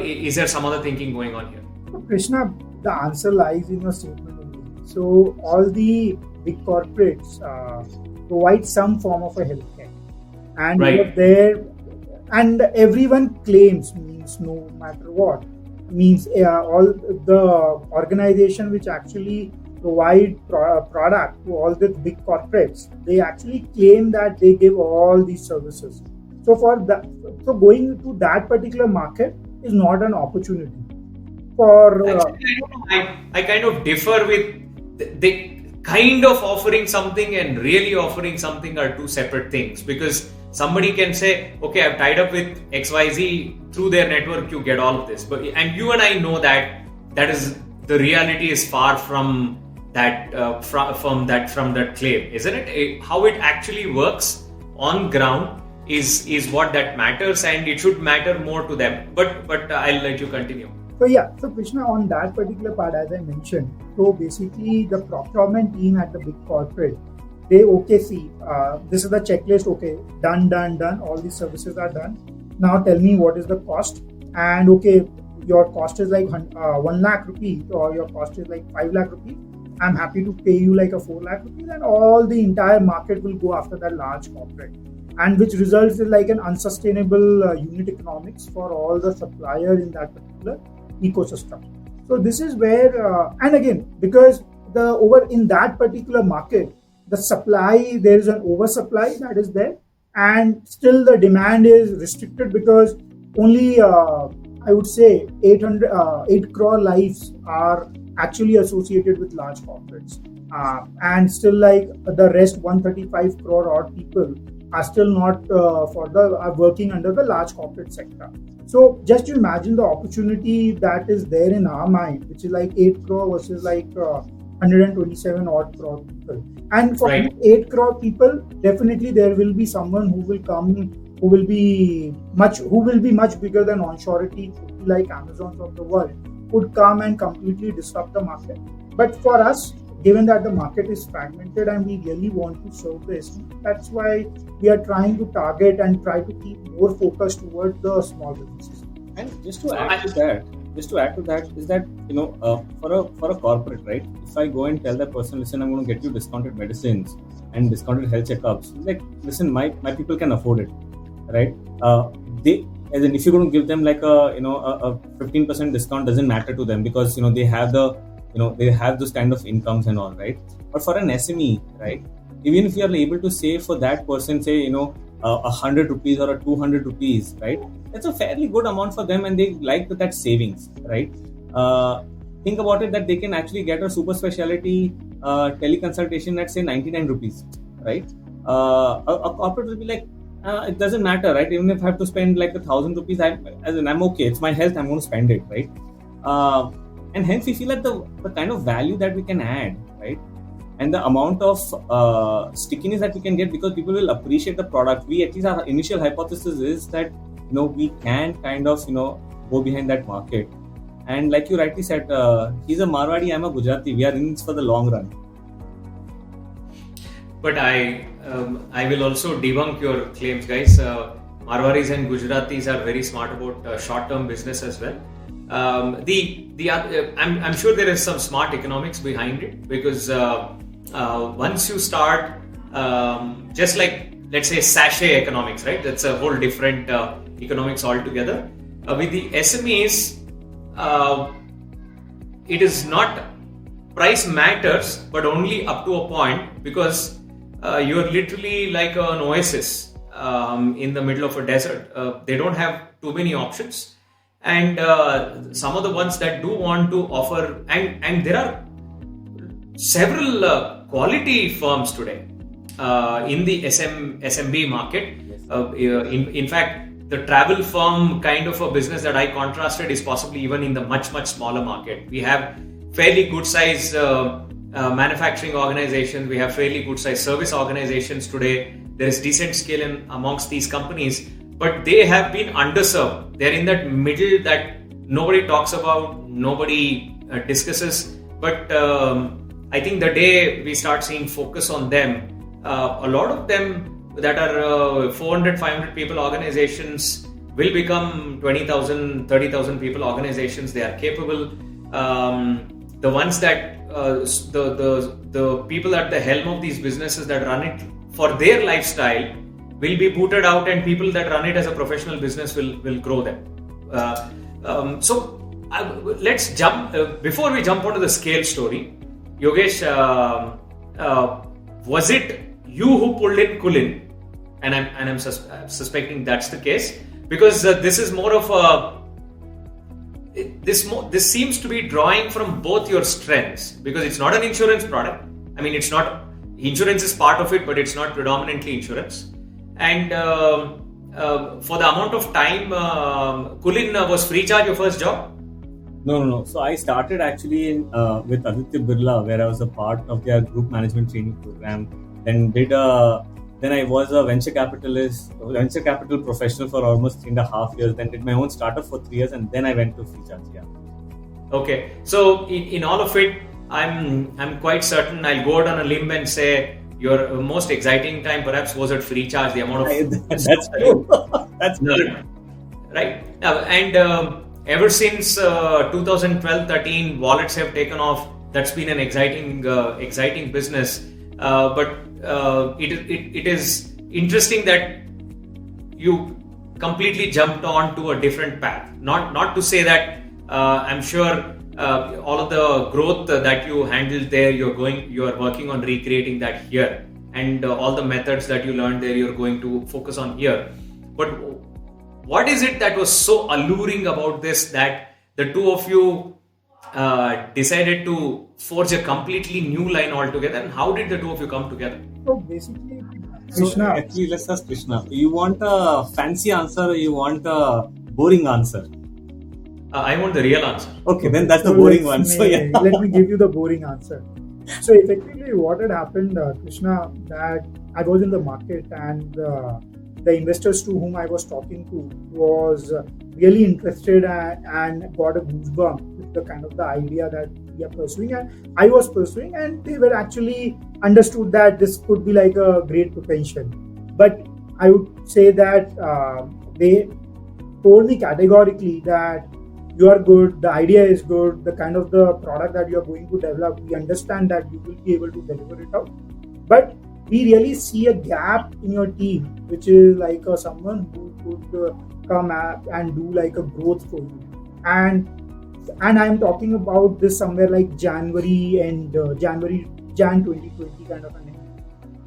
is there some other thinking going on here? So Krishna, the answer lies in your statement only. So all the big corporates provide some form of a healthcare, and right. There, and everyone claims, means no matter what, means all the organization which actually provide product to all the big corporates, they actually claim that they give all these services. So so going to that particular market is not an opportunity for. Actually, I kind of differ with they kind of offering something and really offering something are two separate things, because somebody can say, okay, I've tied up with XYZ, through their network you get all of this, and you and I know that is the reality is far from that from that claim, isn't it? How it actually works on ground is what that matters, and it should matter more to them. But I'll let you continue. So Krishna, on that particular part, as I mentioned, so basically the procurement team at the big corporate, they see, this is the checklist, okay, done, all these services are done. Now tell me what is the cost, and okay, your cost is like 1 lakh rupees or your cost is like 5 lakh rupees. I'm happy to pay you like a 4 lakh rupees, and all the entire market will go after that large corporate, and which results in like an unsustainable unit economics for all the suppliers in that particular ecosystem. So this is where, and again, because in that particular market, the supply, there is an oversupply that is there, and still the demand is restricted because only I would say 8 crore lives are actually associated with large corporates, and still like the rest 135 crore odd people are still not are working under the large corporate sector. So just to imagine the opportunity that is there in our mind, which is like 8 crore versus like 127 odd crore people. And for 8 crore people, definitely there will be someone who will come who will be much bigger than OnSurety, like Amazons of the world, could come and completely disrupt the market. But for us, given that the market is fragmented and we really want to serve the SME, that's why we are trying to target and try to keep more focused towards the small businesses. And just to add to that is that for a corporate, right? If I go and tell that person, listen, I'm going to get you discounted medicines and discounted health checkups, like, listen, my people can afford it, right? As in, if you're going to give them like a 15% discount, doesn't matter to them, because they have those kind of incomes and all, right? But for an SME, right, even if you are able to save for that person, say 100 rupees or 200 rupees, right, that's a fairly good amount for them, and they like that savings, right? Think about it, that they can actually get a super specialty teleconsultation at say 99 rupees, right? A corporate will be like, it doesn't matter, right? Even if I have to spend like 1,000 rupees, I'm okay. It's my health. I'm going to spend it, right? And hence we feel like the kind of value that we can add, right? And the amount of stickiness that we can get, because people will appreciate the product. At least our initial hypothesis is that we can kind of go behind that market. And like you rightly said, he's a Marwadi, I'm a Gujarati. We are in this for the long run. But I will also debunk your claims, guys. Marwaris and Gujaratis are very smart about short-term business as well. I'm sure there is some smart economics behind it, because once you start, just like, let's say, sachet economics, right? That's a whole different economics altogether. With the SMEs, it is not price matters, but only up to a point, because you're literally like an oasis in the middle of a desert. They don't have too many options, and some of the ones that do want to offer, and there are several quality firms today in the SMB market. In fact, the travel firm kind of a business that I contrasted is possibly even in the much smaller market. We have fairly good size manufacturing organizations. We have fairly good size service organizations today. There is decent scale amongst these companies, but they have been underserved. They're in that middle that nobody talks about, nobody discusses. But I think the day we start seeing focus on them, a lot of them that are 400, 500 people organizations will become 20,000, 30,000 people organizations. They are capable. The ones that the people at the helm of these businesses that run it for their lifestyle will be booted out, and people that run it as a professional business will grow them. Let's jump before we jump onto the scale story. Yogesh, was it you who pulled in Kulin? And I'm suspecting that's the case, because this is more of a this seems to be drawing from both your strengths, because it's not an insurance product. I mean, it's not, insurance is part of it, but it's not predominantly insurance. And for the amount of time, Kulin, was FreeCharge your first job? No. So I started actually with Aditya Birla, where I was a part of their group management training program. Then I was a venture capital professional for almost 3.5 years. Then did my own startup for 3 years, and then I went to FreeCharge. Yeah. Okay. So in all of it, I'm quite certain I'll go out on a limb and say your most exciting time perhaps was at FreeCharge. The amount of that's true. That's true. Right. And ever since 2012-13, wallets have taken off. That's been an exciting business. But it is interesting that you completely jumped on to a different path. Not to say that I'm sure all of the growth that you handled there, you are working on recreating that here, and all the methods that you learned there, you're going to focus on here. But what is it that was so alluring about this that the two of you decided to forge a completely new line altogether, and how did the two of you come together? So basically, Krishna. Actually, let's ask Krishna. You want a fancy answer, or you want a boring answer? I want the real answer. Okay, then that's the boring one. Let me give you the boring answer. So effectively, what had happened, Krishna, that I was in the market, and the investors to whom I was talking to was really interested and got a goosebump with the kind of the idea that we are pursuing and I was pursuing, and they were actually understood that this could be like a great potential. But I would say that they told me categorically that you are good, the idea is good, the kind of the product that you are going to develop, we understand that you will be able to deliver it out. But we really see a gap in your team, which is like someone who could come and do like a growth for you. And I'm talking about this somewhere like January and Jan 2020 kind of a thing.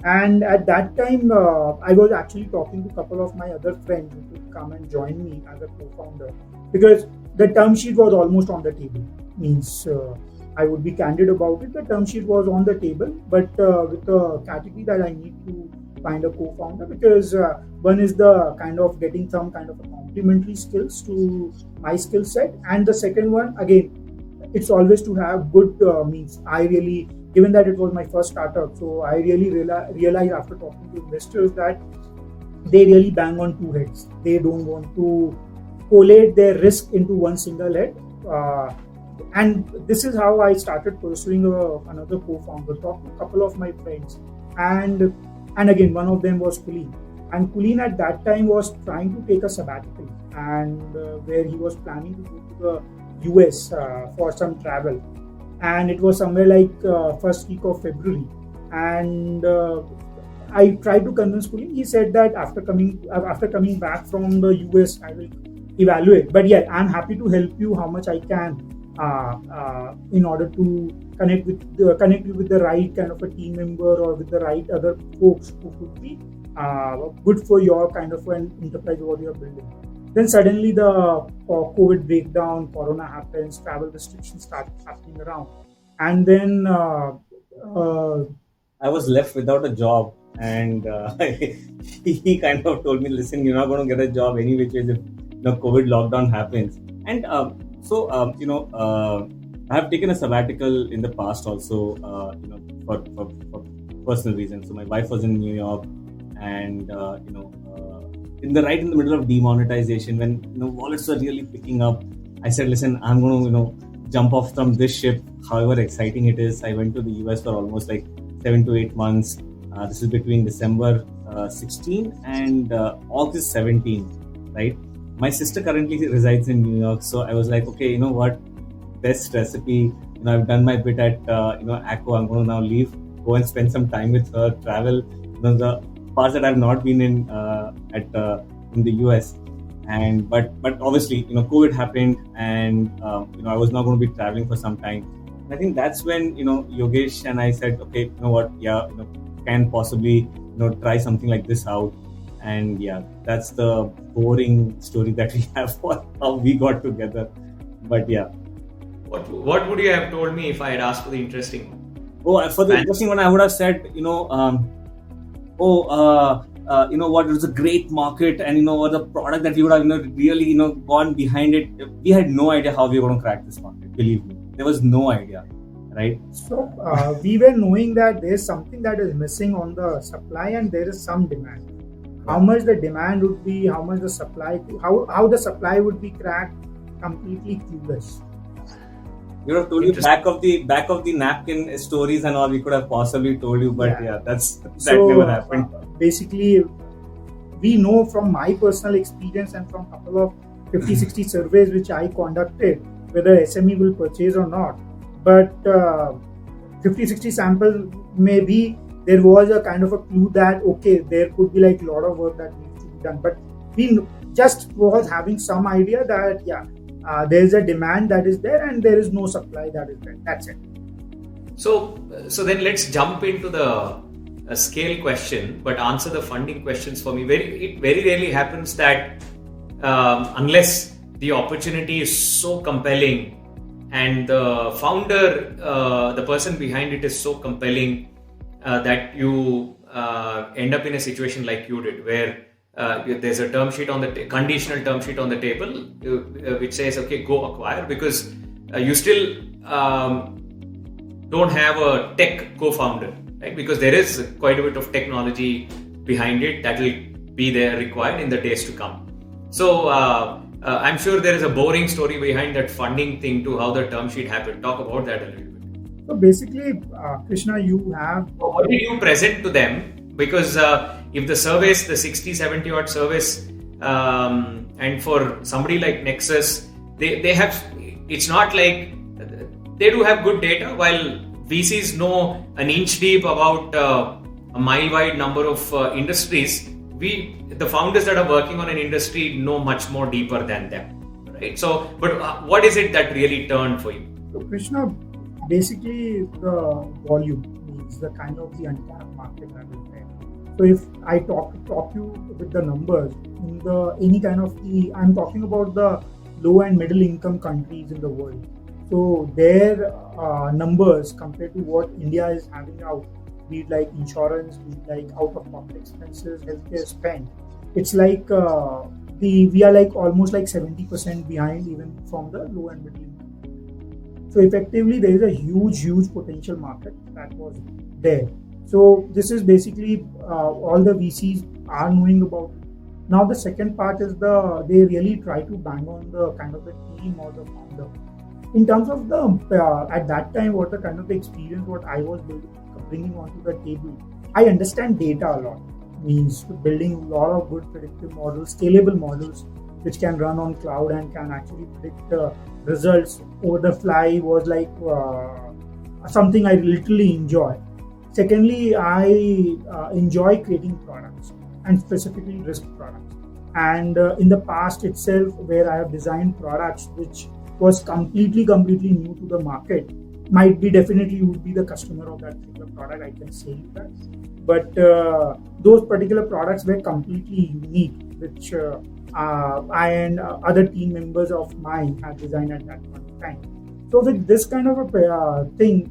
And at that time, I was actually talking to a couple of my other friends who could come and join me as a co-founder, because the term sheet was almost on the table. Means I would be candid about it. The term sheet was on the table, but with the category that I need to find a co-founder, because one is the kind of getting some kind of a complementary skills to my skill set, and the second one, again, it's always to have good means. I really, given that it was my first startup, so I really realized after talking to investors that they really bang on two heads. They don't want to collate their risk into one single head. And this is how I started pursuing another co-founder. Talked to a couple of my friends, and again, one of them was Kulin. And Kulin at that time was trying to take a sabbatical, and where he was planning to go to the US for some travel. And it was somewhere like first week of February. And I tried to convince Kulin. He said that after coming back from the US, I will evaluate. But yeah, I'm happy to help you how much I can in order to connect you with the right kind of a team member or with the right other folks who could be good for your kind of an enterprise what you're building. Then suddenly the COVID breakdown, Corona happens, travel restrictions start happening around, and then I was left without a job, and he kind of told me, "Listen, you're not going to get a job any which ways if COVID lockdown happens." And I have taken a sabbatical in the past also, for personal reasons. So my wife was in New York, and in the middle of demonetization, when wallets are really picking up, I said, "Listen, I'm going to jump off from this ship, however exciting it is." I went to the US for almost like 7 to 8 months. This is between December 16 and August 17, right? My sister currently resides in New York, so I was like, okay, you know what? Best recipe. I've done my bit at Acko. I'm going to now leave, go and spend some time with her, travel. The parts that I've not been in in the US, and but obviously COVID happened, and I was not going to be traveling for some time. And I think that's when Yogesh and I said, okay, you know what? Yeah, can possibly try something like this out. And yeah, that's the boring story that we have for how we got together. But yeah. What would you have told me if I had asked for the interesting one? Oh, for the interesting one, I would have said, what, it was a great market, and what the product that we would have really gone behind it. We had no idea how we were going to crack this market. Believe me, there was no idea, right? So we were knowing that there's something that is missing on the supply, and there is some demand. How much the demand would be, how much the supply, how the supply would be cracked, completely clueless. Told you back of the napkin stories and all we could have possibly told you, but yeah that's exactly what happened. Basically, we know from my personal experience and from a couple of 50-60 surveys which I conducted whether SME will purchase or not. But 50-60 samples, maybe there was a kind of a clue that okay, there could be like a lot of work that needs to be done. But we just was having some idea that there is a demand that is there and there is no supply that is there. That's it. So then let's jump into the scale question, but answer the funding questions for me. It very rarely happens that unless the opportunity is so compelling and the founder, the person behind it is so compelling that you end up in a situation like you did, where there's a term sheet on the conditional term sheet on the table which says, okay, go acquire, because you still don't have a tech co-founder, right? Because there is quite a bit of technology behind it that will be there required in the days to come. So I'm sure there is a boring story behind that funding thing to how the term sheet happened. Talk about that a little bit. So basically, Krishna, you have. What did you present to them? Because if the service, the 60, 70 odd service, and for somebody like Nexus, they have, it's not like they do have good data, while VCs know an inch deep about a mile wide number of industries. The founders that are working on an industry know much more deeper than them, right? So, but what is it that really turned for you? So Krishna, basically the volume means the kind of the untapped market that is there. So if I talk you with the numbers in the any kind of I'm talking about the low and middle income countries in the world. So their numbers compared to what India is having out, be it like insurance, be it like out of pocket expenses, healthcare spend, it's like we are like almost like 70% behind even from the low and middle income. So effectively, there is a huge potential market that was there. So this is basically all the VCs are knowing about. Now the second part is they really try to bang on the kind of the team or the founder. In terms of the at that time, what the kind of the experience what I was bringing onto the table, I understand data a lot. Means building a lot of good predictive models, scalable models, which can run on cloud and can actually predict results over the fly was like something I literally enjoy. Secondly, I enjoy creating products and specifically risk products. And in the past itself, where I have designed products which was completely new to the market, might be definitely you would be the customer of that particular product. I can say that. But those particular products were completely unique, which I and other team members of mine had designed at that point in time. So with this kind of a thing,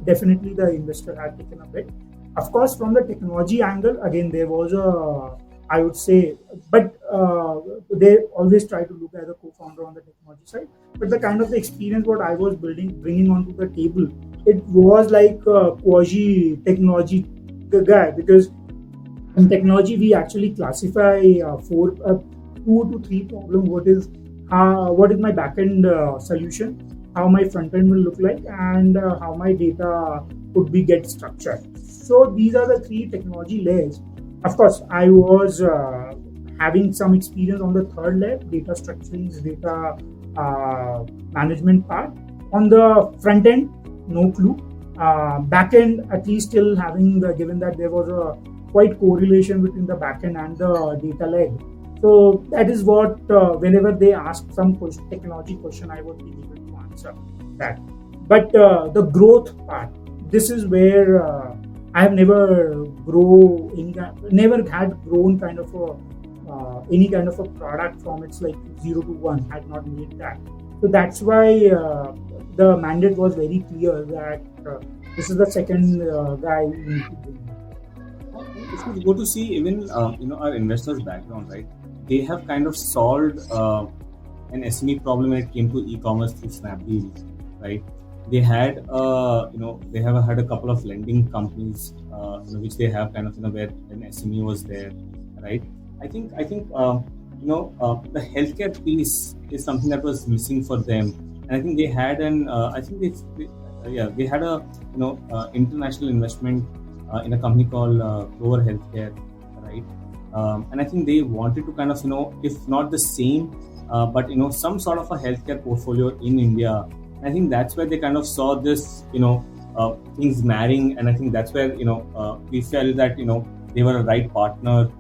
definitely the investor had taken a bit. Of course, from the technology angle, again, there was I would say, but they always try to look as a co-founder on the technology side. But the kind of the experience what I was bringing onto the table, it was like quasi technology guy, because in technology we actually classify four, 2 to 3 problems. What is my backend solution? How my front end will look like, and how my data could be get structured. So these are the 3 technology layers. Of course, I was having some experience on the third layer, data structuring, data management part. On the front end, no clue. Back end, at least still having given that there was a quite correlation between the back end and the data leg. So that is what whenever they ask some technology question, I was being able to answer that. But the growth part, this is where I have never had grown kind of any kind of a product from its like 0 to 1. Had not made that. So that's why the mandate was very clear that this is the second guy we need to bring. If you go to see even our investors' background, right? They have kind of solved an SME problem when it came to e-commerce through Snapdeal, right? They had they have had a couple of lending companies which they have kind of where an SME was there, right? I think the healthcare piece is something that was missing for them, and I think they had they had a international investment in a company called Clover Healthcare, right? And I think they wanted to kind of if not the same, but some sort of a healthcare portfolio in India. I think that's where they kind of saw this, things marrying, and I think that's where we felt that they were a right partner.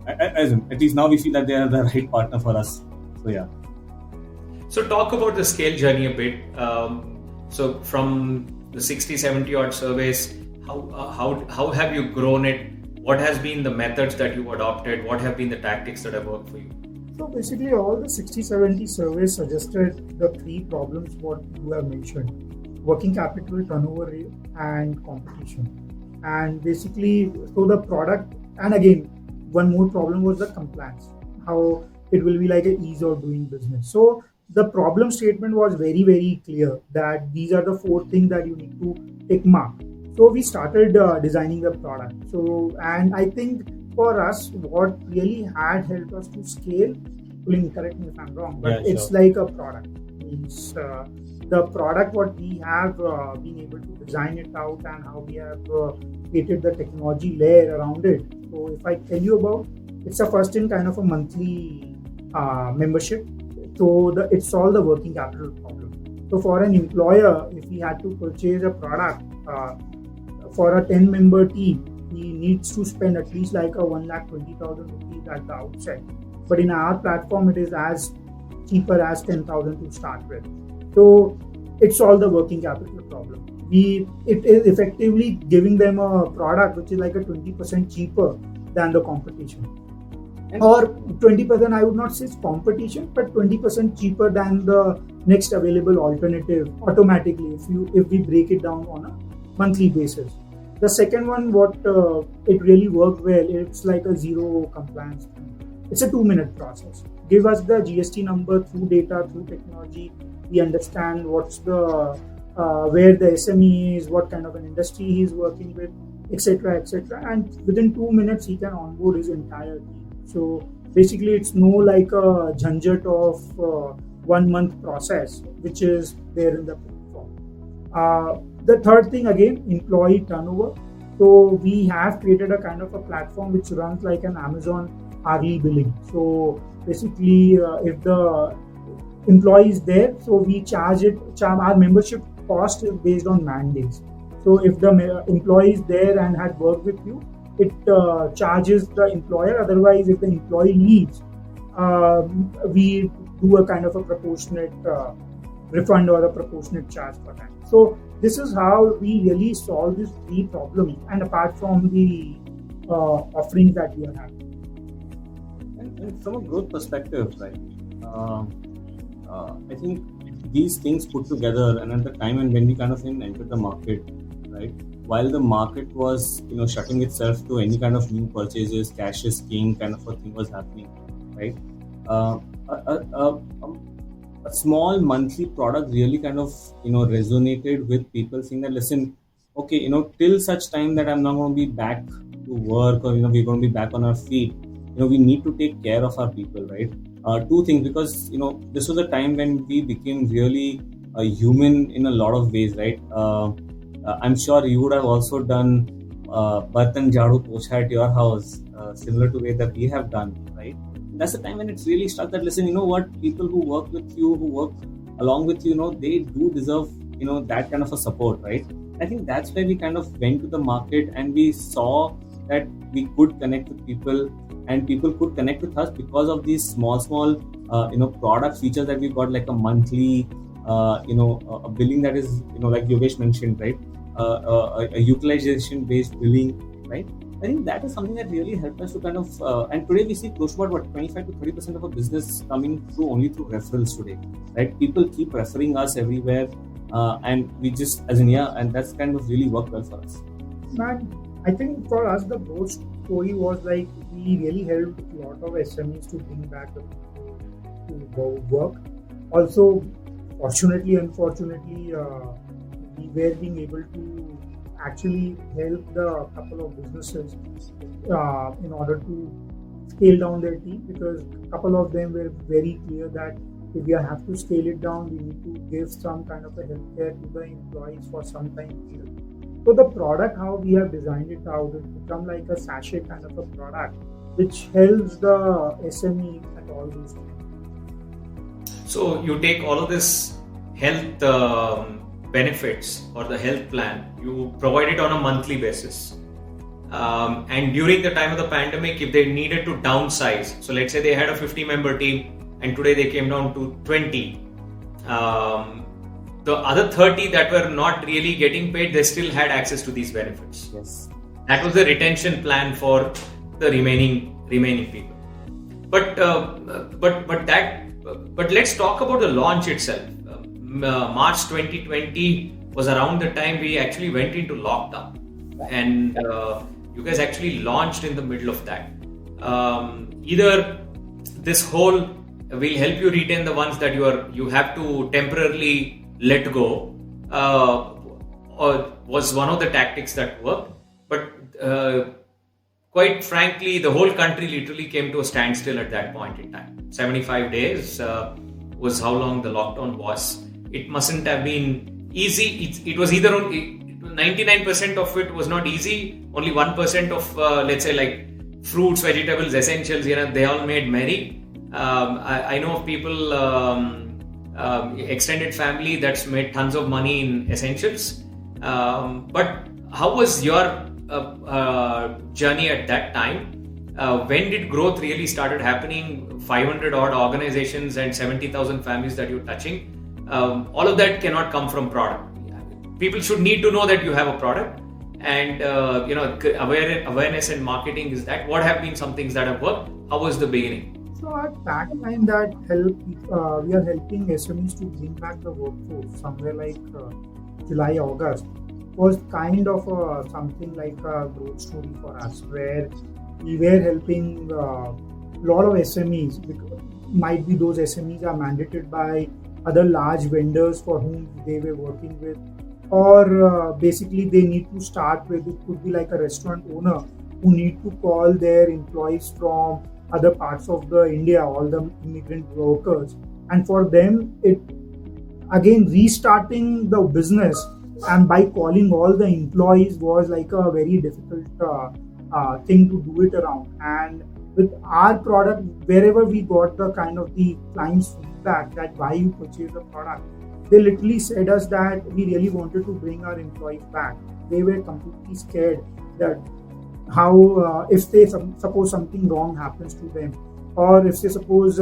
At least now we feel that they are the right partner for us. So yeah. So talk about the scale journey a bit. So from the 60, 70 odd surveys, how have you grown it? What has been the methods that you adopted? What have been the tactics that have worked for you? So basically all the 60-70 surveys suggested the 3 problems what you have mentioned: working capital, turnover rate, and competition. And basically, so the product, and again, one more problem was the compliance, how it will be like an ease of doing business. So the problem statement was very clear that these are the 4 things that you need to tick mark. So we started designing the product. So, and I think for us, what really had helped us to scale, Colin, correct me if I'm wrong, but Yeah, it's sure. like a product. Means the product what we have been able to design it out and how we have created the technology layer around it. So if I tell you about, it's a first in kind of a monthly membership. So it solves the working capital problem. So for an employer, if he had to purchase a product for a 10-member team, he needs to spend at least like a 1,20,000 rupees at the outset. But in our platform, it is as cheaper as 10,000 to start with. So it solves the working capital problem. It is effectively giving them a product which is like a 20% cheaper than the competition. Or 20%, I would not say it's competition, but 20% cheaper than the next available alternative automatically if we break it down on a monthly basis. The second one, what it really worked well, it's like a zero compliance. It's a 2-minute process. Give us the GST number through data, through technology. We understand what's the where the SME is, what kind of an industry he's working with, etc., etc. And within 2 minutes, he can onboard his entire team. So basically, it's no like a jhanjat of 1 month process, which is there in the platform. The third thing again, employee turnover. So we have created a kind of a platform which runs like an Amazon hourly billing. So basically, if the employee is there, so we charge our membership cost is based on man days. So if the employee is there and had worked with you, it charges the employer. Otherwise, if the employee leaves, we do a kind of a proportionate refund or a proportionate charge for that. So this is how we really solve these 3 problems, and apart from the offerings that we are having. And from a growth perspective, right? I think these things put together, and at the time when we kind of entered the market, right? While the market was, shutting itself to any kind of new purchases, cash is king kind of a thing was happening, right? A small monthly product really kind of, resonated with people, saying that, listen, okay, till such time that I'm not going to be back to work, or, we're going to be back on our feet, we need to take care of our people, right? 2 things, because, this was a time when we became really human in a lot of ways, right? I'm sure you would have also done Bartan Jadu Pocha at your house, similar to the way that we have done, right? That's the time when it's really struck that, listen, you know what, people who work with you, who work along with you, they do deserve, that kind of a support, right? I think that's why we kind of went to the market, and we saw that we could connect with people, and people could connect with us because of these small product features that we got, like a monthly, a billing that is, like Yogesh mentioned, right? A utilization based billing, right? I think that is something that really helped us to kind of, and today we see close to about 25 to 30% of our business coming through only through referrals today, right? People keep referring us everywhere, and we just, and that's kind of really worked well for us. Man, I think for us, the growth story was like we really helped a lot of SMEs to bring back the people to work. Also, fortunately, unfortunately, we were being able to actually help the couple of businesses in order to scale down their team, because a couple of them were very clear that if we have to scale it down, we need to give some kind of a healthcare to the employees for some time period. So the product, how we have designed it out, it become like a sachet kind of a product which helps the SME at all those times. So you take all of this health benefits or the health plan, you provide it on a monthly basis. And during the time of the pandemic, if they needed to downsize, so let's say they had a 50-member team and today they came down to 20, the other 30 that were not really getting paid, they still had access to these benefits. Yes. That was the retention plan for the remaining people. But let's talk about the launch itself. March 2020 was around the time we actually went into lockdown, and you guys actually launched in the middle of that. Either this whole will help you retain the ones that you have to temporarily let go, was one of the tactics that worked. But quite frankly, the whole country literally came to a standstill at that point in time. 75 days was how long the lockdown was. It mustn't have been easy. It was either 99% of it was not easy. Only 1% of let's say like fruits, vegetables, essentials, they all made merry. I know of people, extended family that's made tons of money in essentials. But how was your journey at that time? When did growth really started happening? 500 odd organizations and 70,000 families that you're touching. All of that cannot come from product. People should need to know that you have a product, and awareness and marketing is that. What have been some things that have worked? How was the beginning? So at that time, we are helping SMEs to bring back the workforce somewhere like July, August. Was kind of something like a growth story for us, where we were helping a lot of SMEs. Might be those SMEs are mandated by other large vendors for whom they were working with, or basically they need to start with. It could be like a restaurant owner who need to call their employees from other parts of the India, all the immigrant workers, and for them it again restarting the business and by calling all the employees was like a very difficult thing to do it around. And with our product, wherever we got the kind of the clients feedback that why you purchase the product, they literally said us that we really wanted to bring our employees back. They were completely scared that how if they suppose something wrong happens to them, or if they suppose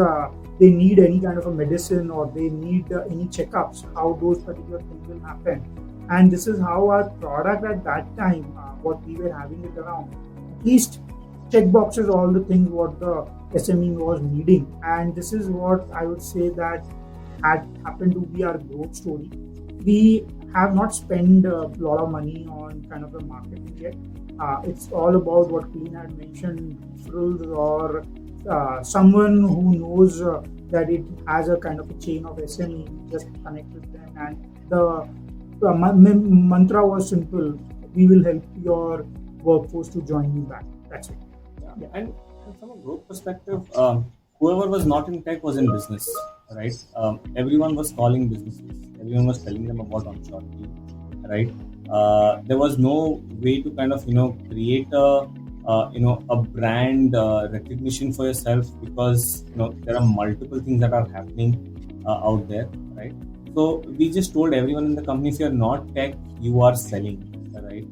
they need any kind of a medicine or they need any checkups, how those particular things will happen. And this is how our product at that time, what we were having it around, at least check boxes all the things what the SME was needing. And this is what I would say that had happened to be our growth story. We have not spent a lot of money on kind of the marketing yet. It's all about what Kulin had mentioned, referrals or someone who knows that it has a kind of a chain of SME, just connect with them. And the mantra was simple: we will help your workforce to join you back. That's it. Yeah. And from a growth perspective, whoever was not in tech was in business, right? Everyone was calling businesses. Everyone was telling them about OnSurety, right? There was no way to kind of create a brand recognition for yourself, because there are multiple things that are happening out there, right? So we just told everyone in the company, if you're not tech, you are selling, right?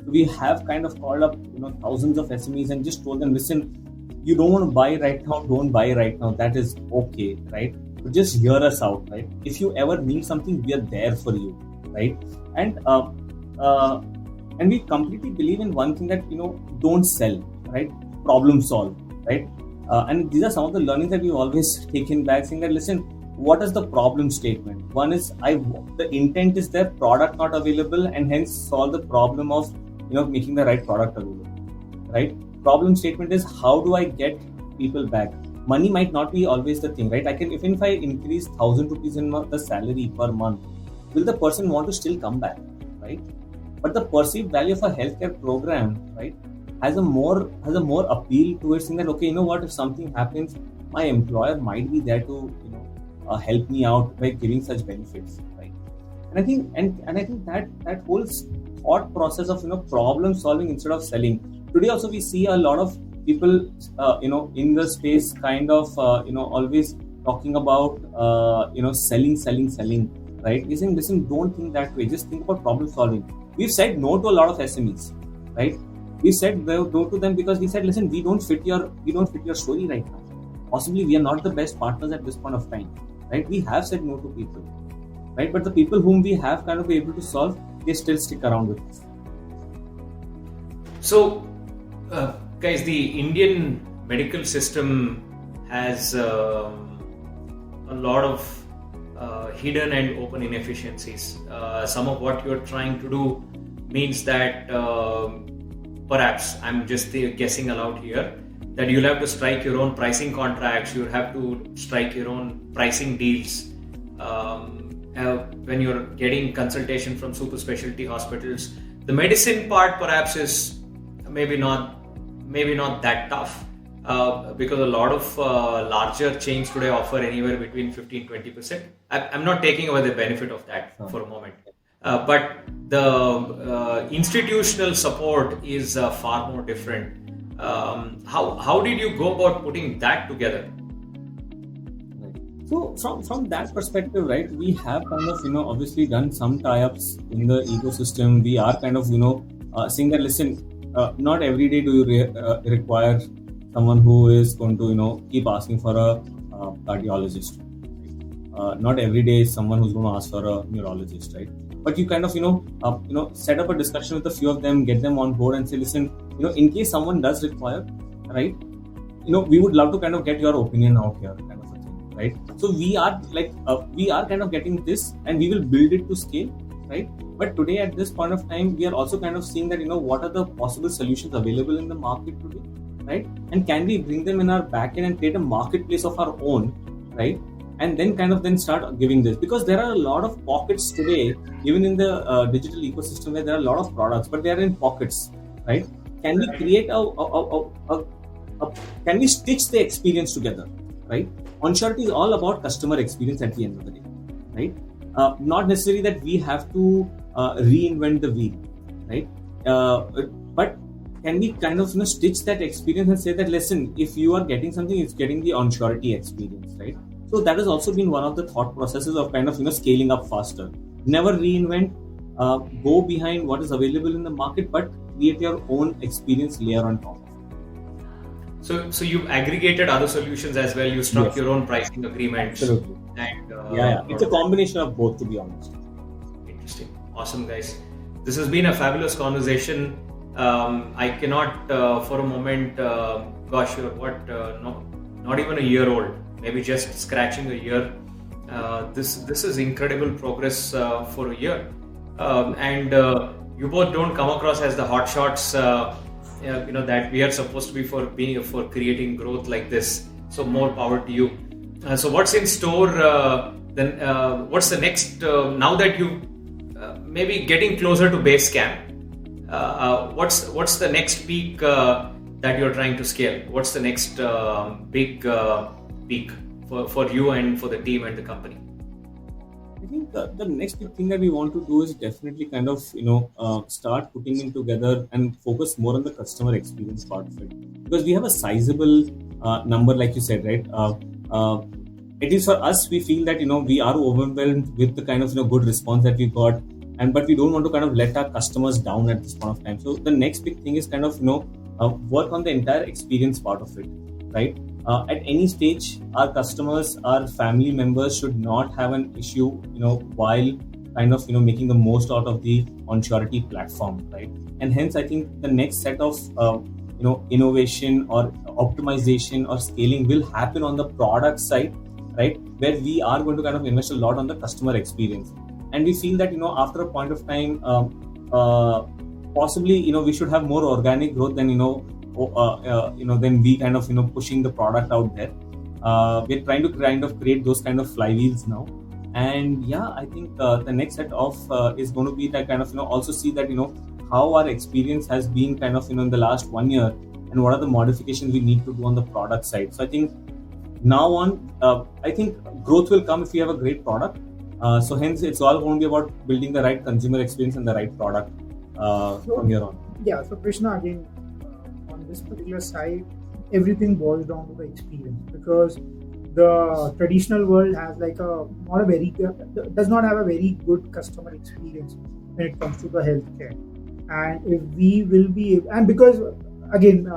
So we have kind of called up thousands of SMEs and just told them, listen, you don't want to buy right now, don't buy right now. That is okay, right? But just hear us out, right? If you ever need something, we are there for you, right? And we completely believe in one thing, that don't sell, right? Problem solve, right? And these are some of the learnings that we've always taken back, saying that, listen, what is the problem statement? One is the intent is there, product not available, and hence solve the problem of making the right product available, right? Problem statement is, how do I get people back? Money might not be always the thing, right? If I increase 1,000 rupees in the salary per month, will the person want to still come back, right? But the perceived value of a healthcare program, right, has a more appeal towards saying that, okay, you know what, if something happens, my employer might be there to help me out by giving such benefits, right? And I think that whole thought process of problem solving instead of selling. Today also we see a lot of people in the space kind of always talking about selling, right? We're saying, listen, don't think that way. Just think about problem solving. We've said no to a lot of SMEs, right? We said no to them because we said, listen, we don't fit your story right now. Possibly we are not the best partners at this point of time, right? We have said no to people, right? But the people whom we have kind of been able to solve, they still stick around with us. So, guys, the Indian medical system has a lot of hidden and open inefficiencies. Some of what you're trying to do means that perhaps, I'm just guessing aloud here, that you'll have to strike your own pricing contracts, you'll have to strike your own pricing deals. when you're getting consultation from super specialty hospitals, the medicine part perhaps is maybe not that tough, because a lot of larger chains today offer anywhere between 15-20%. I'm not taking away the benefit of that for a moment, but the institutional support is far more different. How did you go about putting that together? So from that perspective, right, we have kind of obviously done some tie-ups in the ecosystem. We are kind of saying that, listen, not every day do you require someone who is going to keep asking for a cardiologist. Not every day is someone who's going to ask for a neurologist, right? But you kind of set up a discussion with a few of them, get them on board, and say, listen, in case someone does require, right, we would love to kind of get your opinion out here, kind of a thing, right? So we are kind of getting this, and we will build it to scale, right? But today, at this point of time, we are also kind of seeing that what are the possible solutions available in the market today, right? And can we bring them in our backend and create a marketplace of our own, right? And then start giving this, because there are a lot of pockets today, even in the digital ecosystem, where there are a lot of products, but they are in pockets, right? Can we create can we stitch the experience together, right? OnSurety is all about customer experience at the end of the day, right? Not necessarily that we have to reinvent the wheel, right? But can we kind of stitch that experience and say that, listen, if you are getting something, it's getting the OnSurety experience, right? So that has also been one of the thought processes of kind of scaling up faster. Never reinvent, go behind what is available in the market, but create your own experience layer on top of it. So you've aggregated other solutions as well. You struck your own pricing agreements. Absolutely. And, it's a combination of both, to be honest. Interesting. Awesome, guys. This has been a fabulous conversation. I cannot for a moment, not even a year old, maybe just scratching a year. This is incredible progress for a year. And you both don't come across as the hotshots that we are supposed to be for creating growth like this. So more power to you. So what's in store then? What's the next? Now that you maybe getting closer to Basecamp, what's the next peak that you're trying to scale? What's the next big peak for you and for the team and the company? I think the next big thing that we want to do is definitely kind of start putting in together and focus more on the customer experience part of it, because we have a sizable number, like you said, right? At least for us, we feel that we are overwhelmed with the kind of good response that we got, but we don't want to kind of let our customers down at this point of time. So the next big thing is kind of work on the entire experience part of it, right? At any stage, our customers, our family members should not have an issue, while kind of making the most out of the OnSurety platform, right? And hence, I think the next set of innovation or optimization or scaling will happen on the product side, right? Where we are going to kind of invest a lot on the customer experience, and we feel that after a point of time, possibly we should have more organic growth than then we kind of pushing the product out there. We're trying to kind of create those kind of flywheels now, and I think the next set of is going to be that kind of also see that how our experience has been kind of in the last 1 year, and what are the modifications we need to do on the product side. So I think now on, I think growth will come if you have a great product. So hence, it's all going to be about building the right consumer experience and the right product from here on. Yeah. So Krishna, again, on this particular side, everything boils down to the experience, because the traditional world has does not have a very good customer experience when it comes to the healthcare. And if we will be, and because again,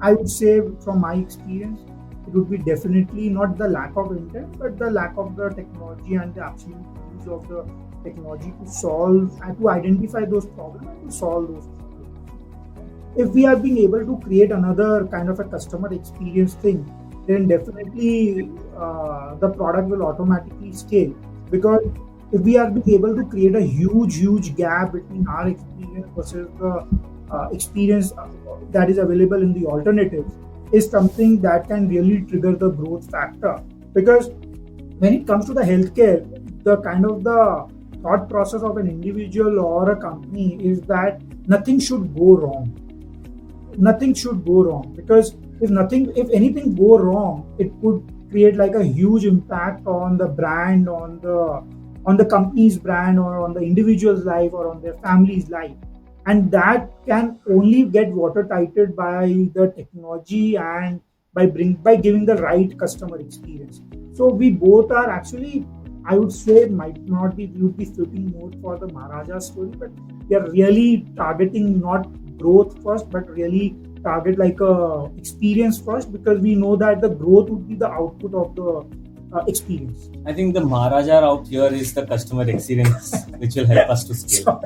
I would say from my experience, it would be definitely not the lack of intent, but the lack of the technology and the absolute use of the technology to solve and to identify those problems and to solve those problems. If we are being able to create another kind of a customer experience thing, then definitely the product will automatically scale. Because if we are being able to create a huge gap between our experience versus the experience that is available in the alternatives, is something that can really trigger the growth factor. Because when it comes to the healthcare, the kind of the thought process of an individual or a company is that nothing should go wrong. Nothing should go wrong, because if anything go wrong, it could create like a huge impact on the brand, on the company's brand, or on the individual's life, or on their family's life. And that can only get watertighted by the technology and by giving the right customer experience. So we both are actually, I would say, might not be, we would be flipping more for the Maharaja story, but we are really targeting not growth first, but really target like a experience first, because we know that the growth would be the output of the experience. I think the Maharaja out here is the customer experience, which will help us to scale.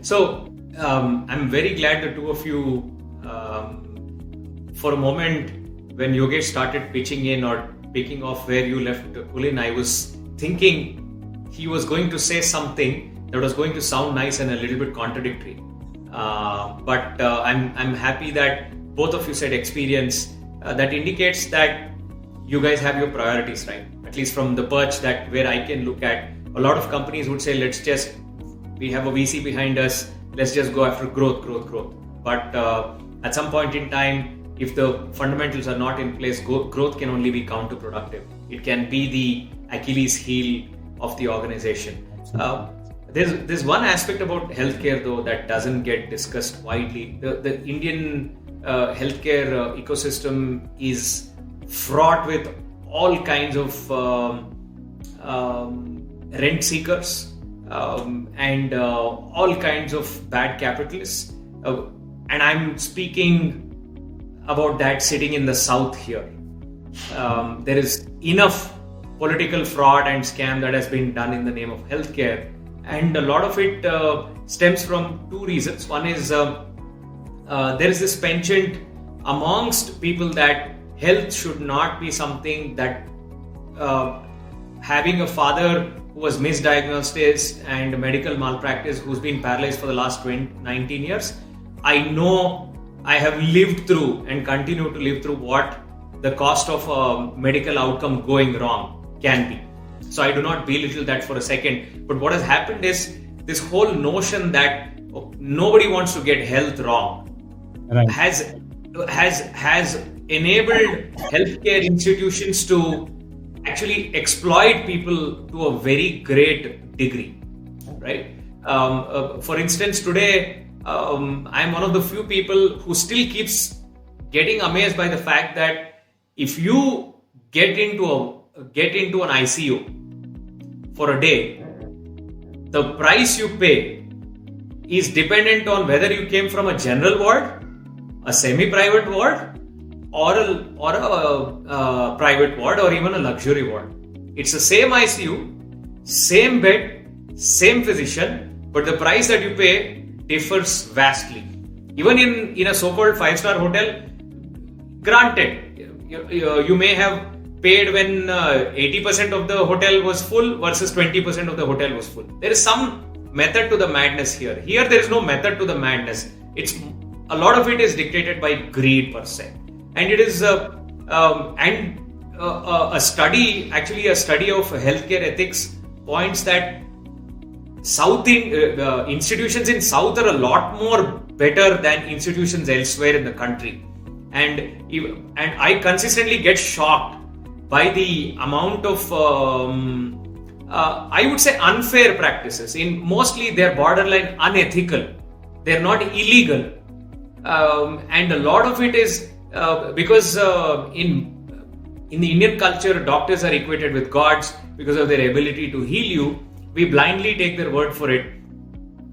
So I'm very glad the two of you, for a moment, when Yogesh started pitching in or picking off where you left Kulin, I was thinking he was going to say something that was going to sound nice and a little bit contradictory. But I'm happy that both of you said experience. That indicates that you guys have your priorities right. At least from the perch that where I can look at, a lot of companies would say, we have a VC behind us, let's just go after growth. But at some point in time, if the fundamentals are not in place, growth can only be counterproductive. It can be the Achilles heel of the organization. There's one aspect about healthcare though that doesn't get discussed widely. The Indian healthcare ecosystem is fraught with all kinds of rent seekers and all kinds of bad capitalists. And I'm speaking about that sitting in the south here. There is enough political fraud and scam that has been done in the name of healthcare. And a lot of it stems from two reasons. One is there is this penchant amongst people that health should not be something that having a father who was misdiagnosed and medical malpractice, who's been paralyzed for the last 19 years. I know I have lived through and continue to live through what the cost of a medical outcome going wrong can be. So I do not belittle that for a second. But what has happened is this whole notion that nobody wants to get health wrong has enabled healthcare institutions to actually exploit people to a very great degree, right? For instance, today I'm one of the few people who still keeps getting amazed by the fact that if you get into an ICU for a day, the price you pay is dependent on whether you came from a general ward, a semi-private ward, or a private ward, or even a luxury ward. It's the same ICU, same bed, same physician, but the price that you pay differs vastly. Even in a so-called 5-star hotel, granted, you may have paid when 80% of the hotel was full versus 20% of the hotel was full. There is some method to the madness here. Here there is no method to the madness. A lot of it is dictated by greed per se. And it is a study of healthcare ethics points that institutions in South are a lot more better than institutions elsewhere in the country. And I consistently get shocked by the amount of, I would say, unfair practices. Mostly they're borderline unethical. They're not illegal. And a lot of it is because in the Indian culture, doctors are equated with gods because of their ability to heal you. We blindly take their word for it.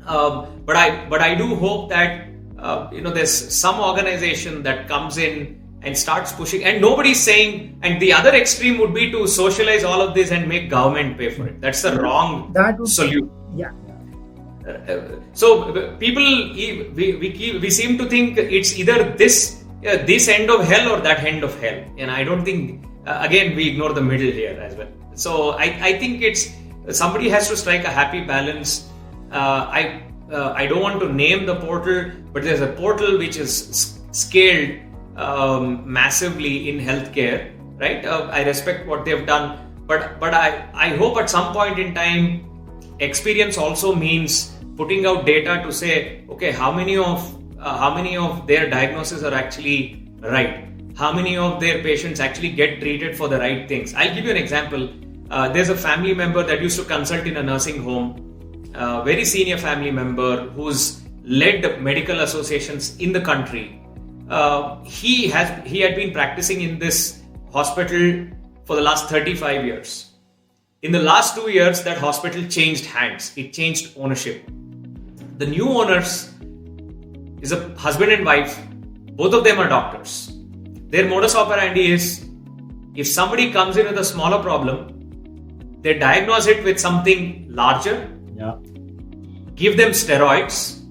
But I do hope that there's some organization that comes in and starts pushing, and nobody's saying, and the other extreme would be to socialize all of this and make government pay for it. That's the wrong solution. Yeah. So people, we seem to think it's either this end of hell or that end of hell, and I don't think. Again, we ignore the middle here as well. So I think it's somebody has to strike a happy balance. I don't want to name the portal, but there's a portal which is scaled massively in healthcare, right? I respect what they've done, but I hope at some point in time, experience also means putting out data to say, okay, how many of their diagnoses are actually right? How many of their patients actually get treated for the right things? I'll give you an example. There's a family member that used to consult in a nursing home, very senior family member who's led medical associations in the country. He had been practicing in this hospital for the last 35 years. In the last 2 years, that hospital changed hands. It changed ownership. The new owners is a husband and wife. Both of them are doctors. Their modus operandi is, if somebody comes in with a smaller problem, they diagnose it with something larger, give them steroids,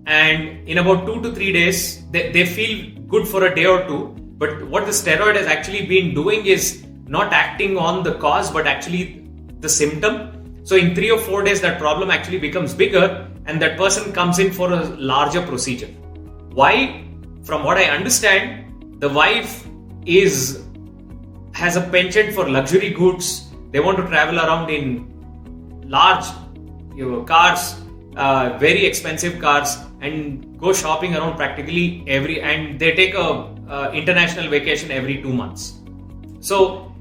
and in about 2 to 3 days, they feel good for a day or two. But what the steroid has actually been doing is not acting on the cause, but actually the symptom. So in 3 or 4 days, that problem actually becomes bigger, and that person comes in for a larger procedure. Why? From what I understand, the wife has a penchant for luxury goods. They want to travel around in large cars, very expensive cars, and go shopping around practically and they take a international vacation every 2 months. So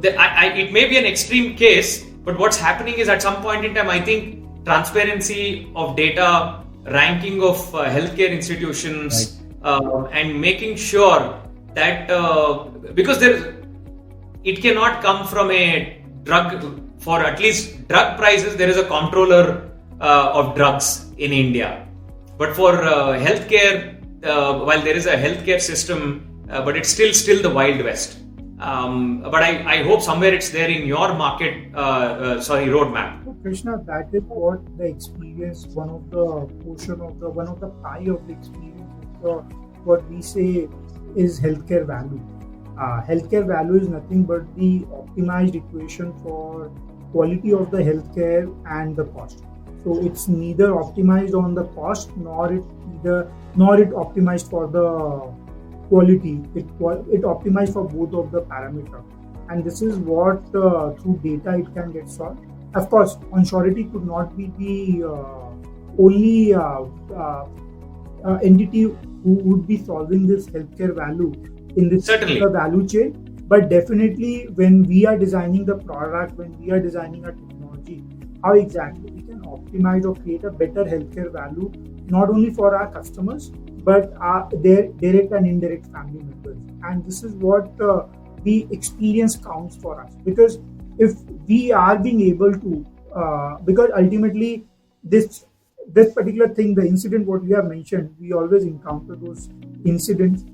it may be an extreme case, but what's happening is at some point in time, I think transparency of data, ranking of healthcare institutions, and making sure that because it cannot come from a drug, for at least drug prices, there is a comptroller of drugs in India. But for healthcare, while there is a healthcare system, but it's still the Wild West. But I hope somewhere it's there in your market, roadmap. Krishna, that is what the experience, one of the pie of the experience, what we say is healthcare value. Healthcare value is nothing but the optimized equation for quality of the healthcare and the cost. So it's neither optimized on the cost nor it optimized for the quality. It optimized for both of the parameters, and this is what through data it can get solved. Of course, OnSurety could not be the only entity who would be solving this healthcare value in this value chain. But definitely, when we are designing the product, when we are designing a technology, how exactly we can optimize or create a better healthcare value, not only for our customers, but their direct and indirect family members. And this is what the experience counts for us. Because if we are being able to, because ultimately this particular thing, the incident what we have mentioned, we always encounter those incidents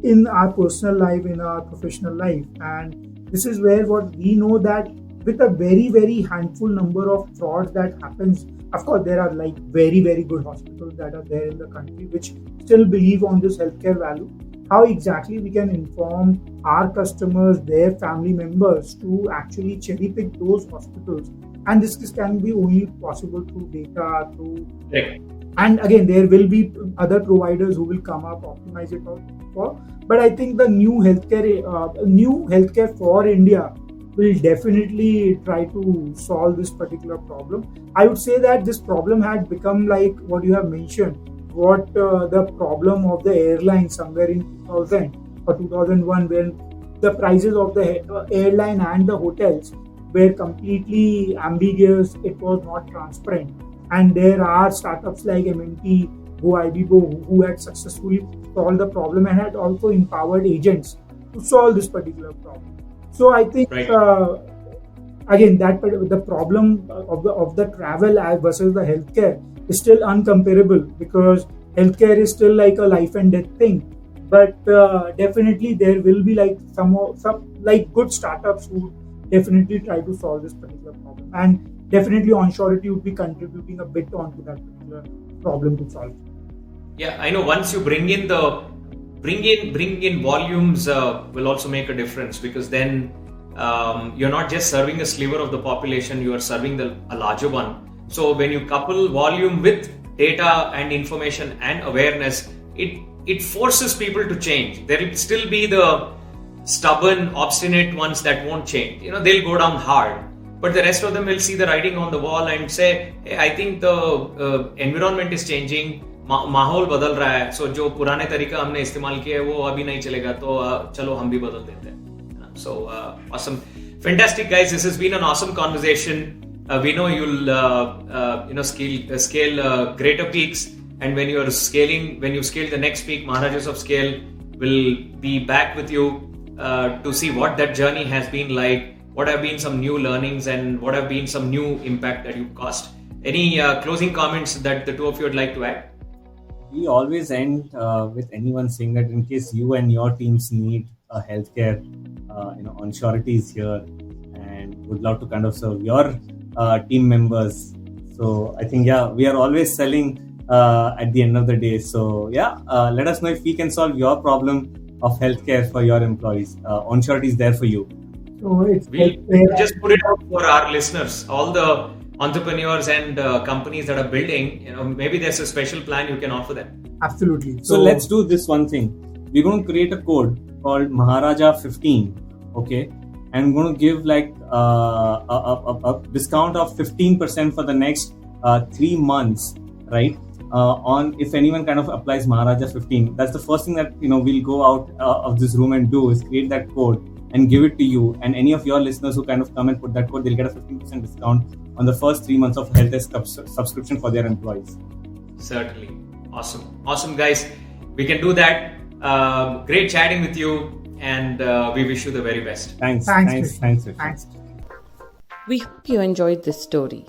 in our personal life, in our professional life. And this is where what we know that with a very, very handful number of frauds that happens, of course, there are like very, very good hospitals that are there in the country which still believe on this healthcare value. How exactly we can inform our customers, their family members to actually cherry pick those hospitals. And this can be only possible through data, and again, there will be other providers who will come up, optimize it out for. But I think the new healthcare for India will definitely try to solve this particular problem. I would say that this problem had become like what you have mentioned, what the problem of the airline somewhere in 2000 or 2001, when the prices of the airline and the hotels were completely ambiguous, it was not transparent. And there are startups like MNT, GoIbibo, who had successfully solved the problem and had also empowered agents to solve this particular problem. So I think again that the problem of the travel versus the healthcare is still uncomparable, because healthcare is still like a life and death thing. But definitely there will be like some like good startups who definitely try to solve this particular problem, and definitely OnSurety would be contributing a bit onto that particular problem to solve. Yeah, I know. Once you bring in volumes will also make a difference, because then you're not just serving a sliver of the population, you are serving a larger one. So when you couple volume with data and information and awareness, it forces people to change. There will still be the stubborn, obstinate ones that won't change. They'll go down hard. But the rest of them will see the writing on the wall and say, hey, I think the environment is changing, माहौल बदल रहा है, so जो पुराने तरीका हमने इस्तेमाल किया है वो अभी नहीं चलेगा, तो चलो हम भी बदल देते हैं. So awesome, fantastic guys, this has been an awesome conversation. We know you'll scale greater peaks, and when you scale the next peak, Maharajas of Scale will be back with you to see what that journey has been like, what have been some new learnings, and what have been some new impact that you've caused. Any closing comments that the two of you would like to add? We always end with anyone saying that in case you and your teams need a healthcare, OnSurety is here and would love to kind of serve your team members. So I think, we are always selling at the end of the day. So let us know if we can solve your problem of healthcare for your employees. OnSurety is there for you. So we'll just put it out for our listeners, all the entrepreneurs and companies that are building, maybe there's a special plan you can offer them. Absolutely. So let's do this one thing. We're going to create a code called Maharaja 15, okay? And we're going to give like a discount of 15% for the next 3 months, right? On if anyone kind of applies Maharaja 15. That's the first thing that we'll go out of this room and do is create that code and give it to you. And any of your listeners who kind of come and put that code, they'll get a 15% discount on the first 3 months of health subscription for their employees. Certainly. Awesome guys. We can do that. Great chatting with you, and we wish you the very best. Thanks. We hope you enjoyed this story.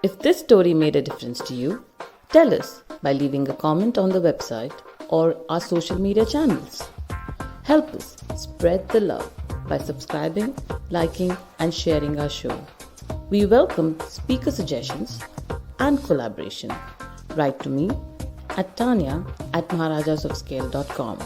If this story made a difference to you, tell us by leaving a comment on the website or our social media channels. Help us spread the love by subscribing, liking, and sharing our show. We welcome speaker suggestions and collaboration. Write to me at tanya@maharajasofscale.com.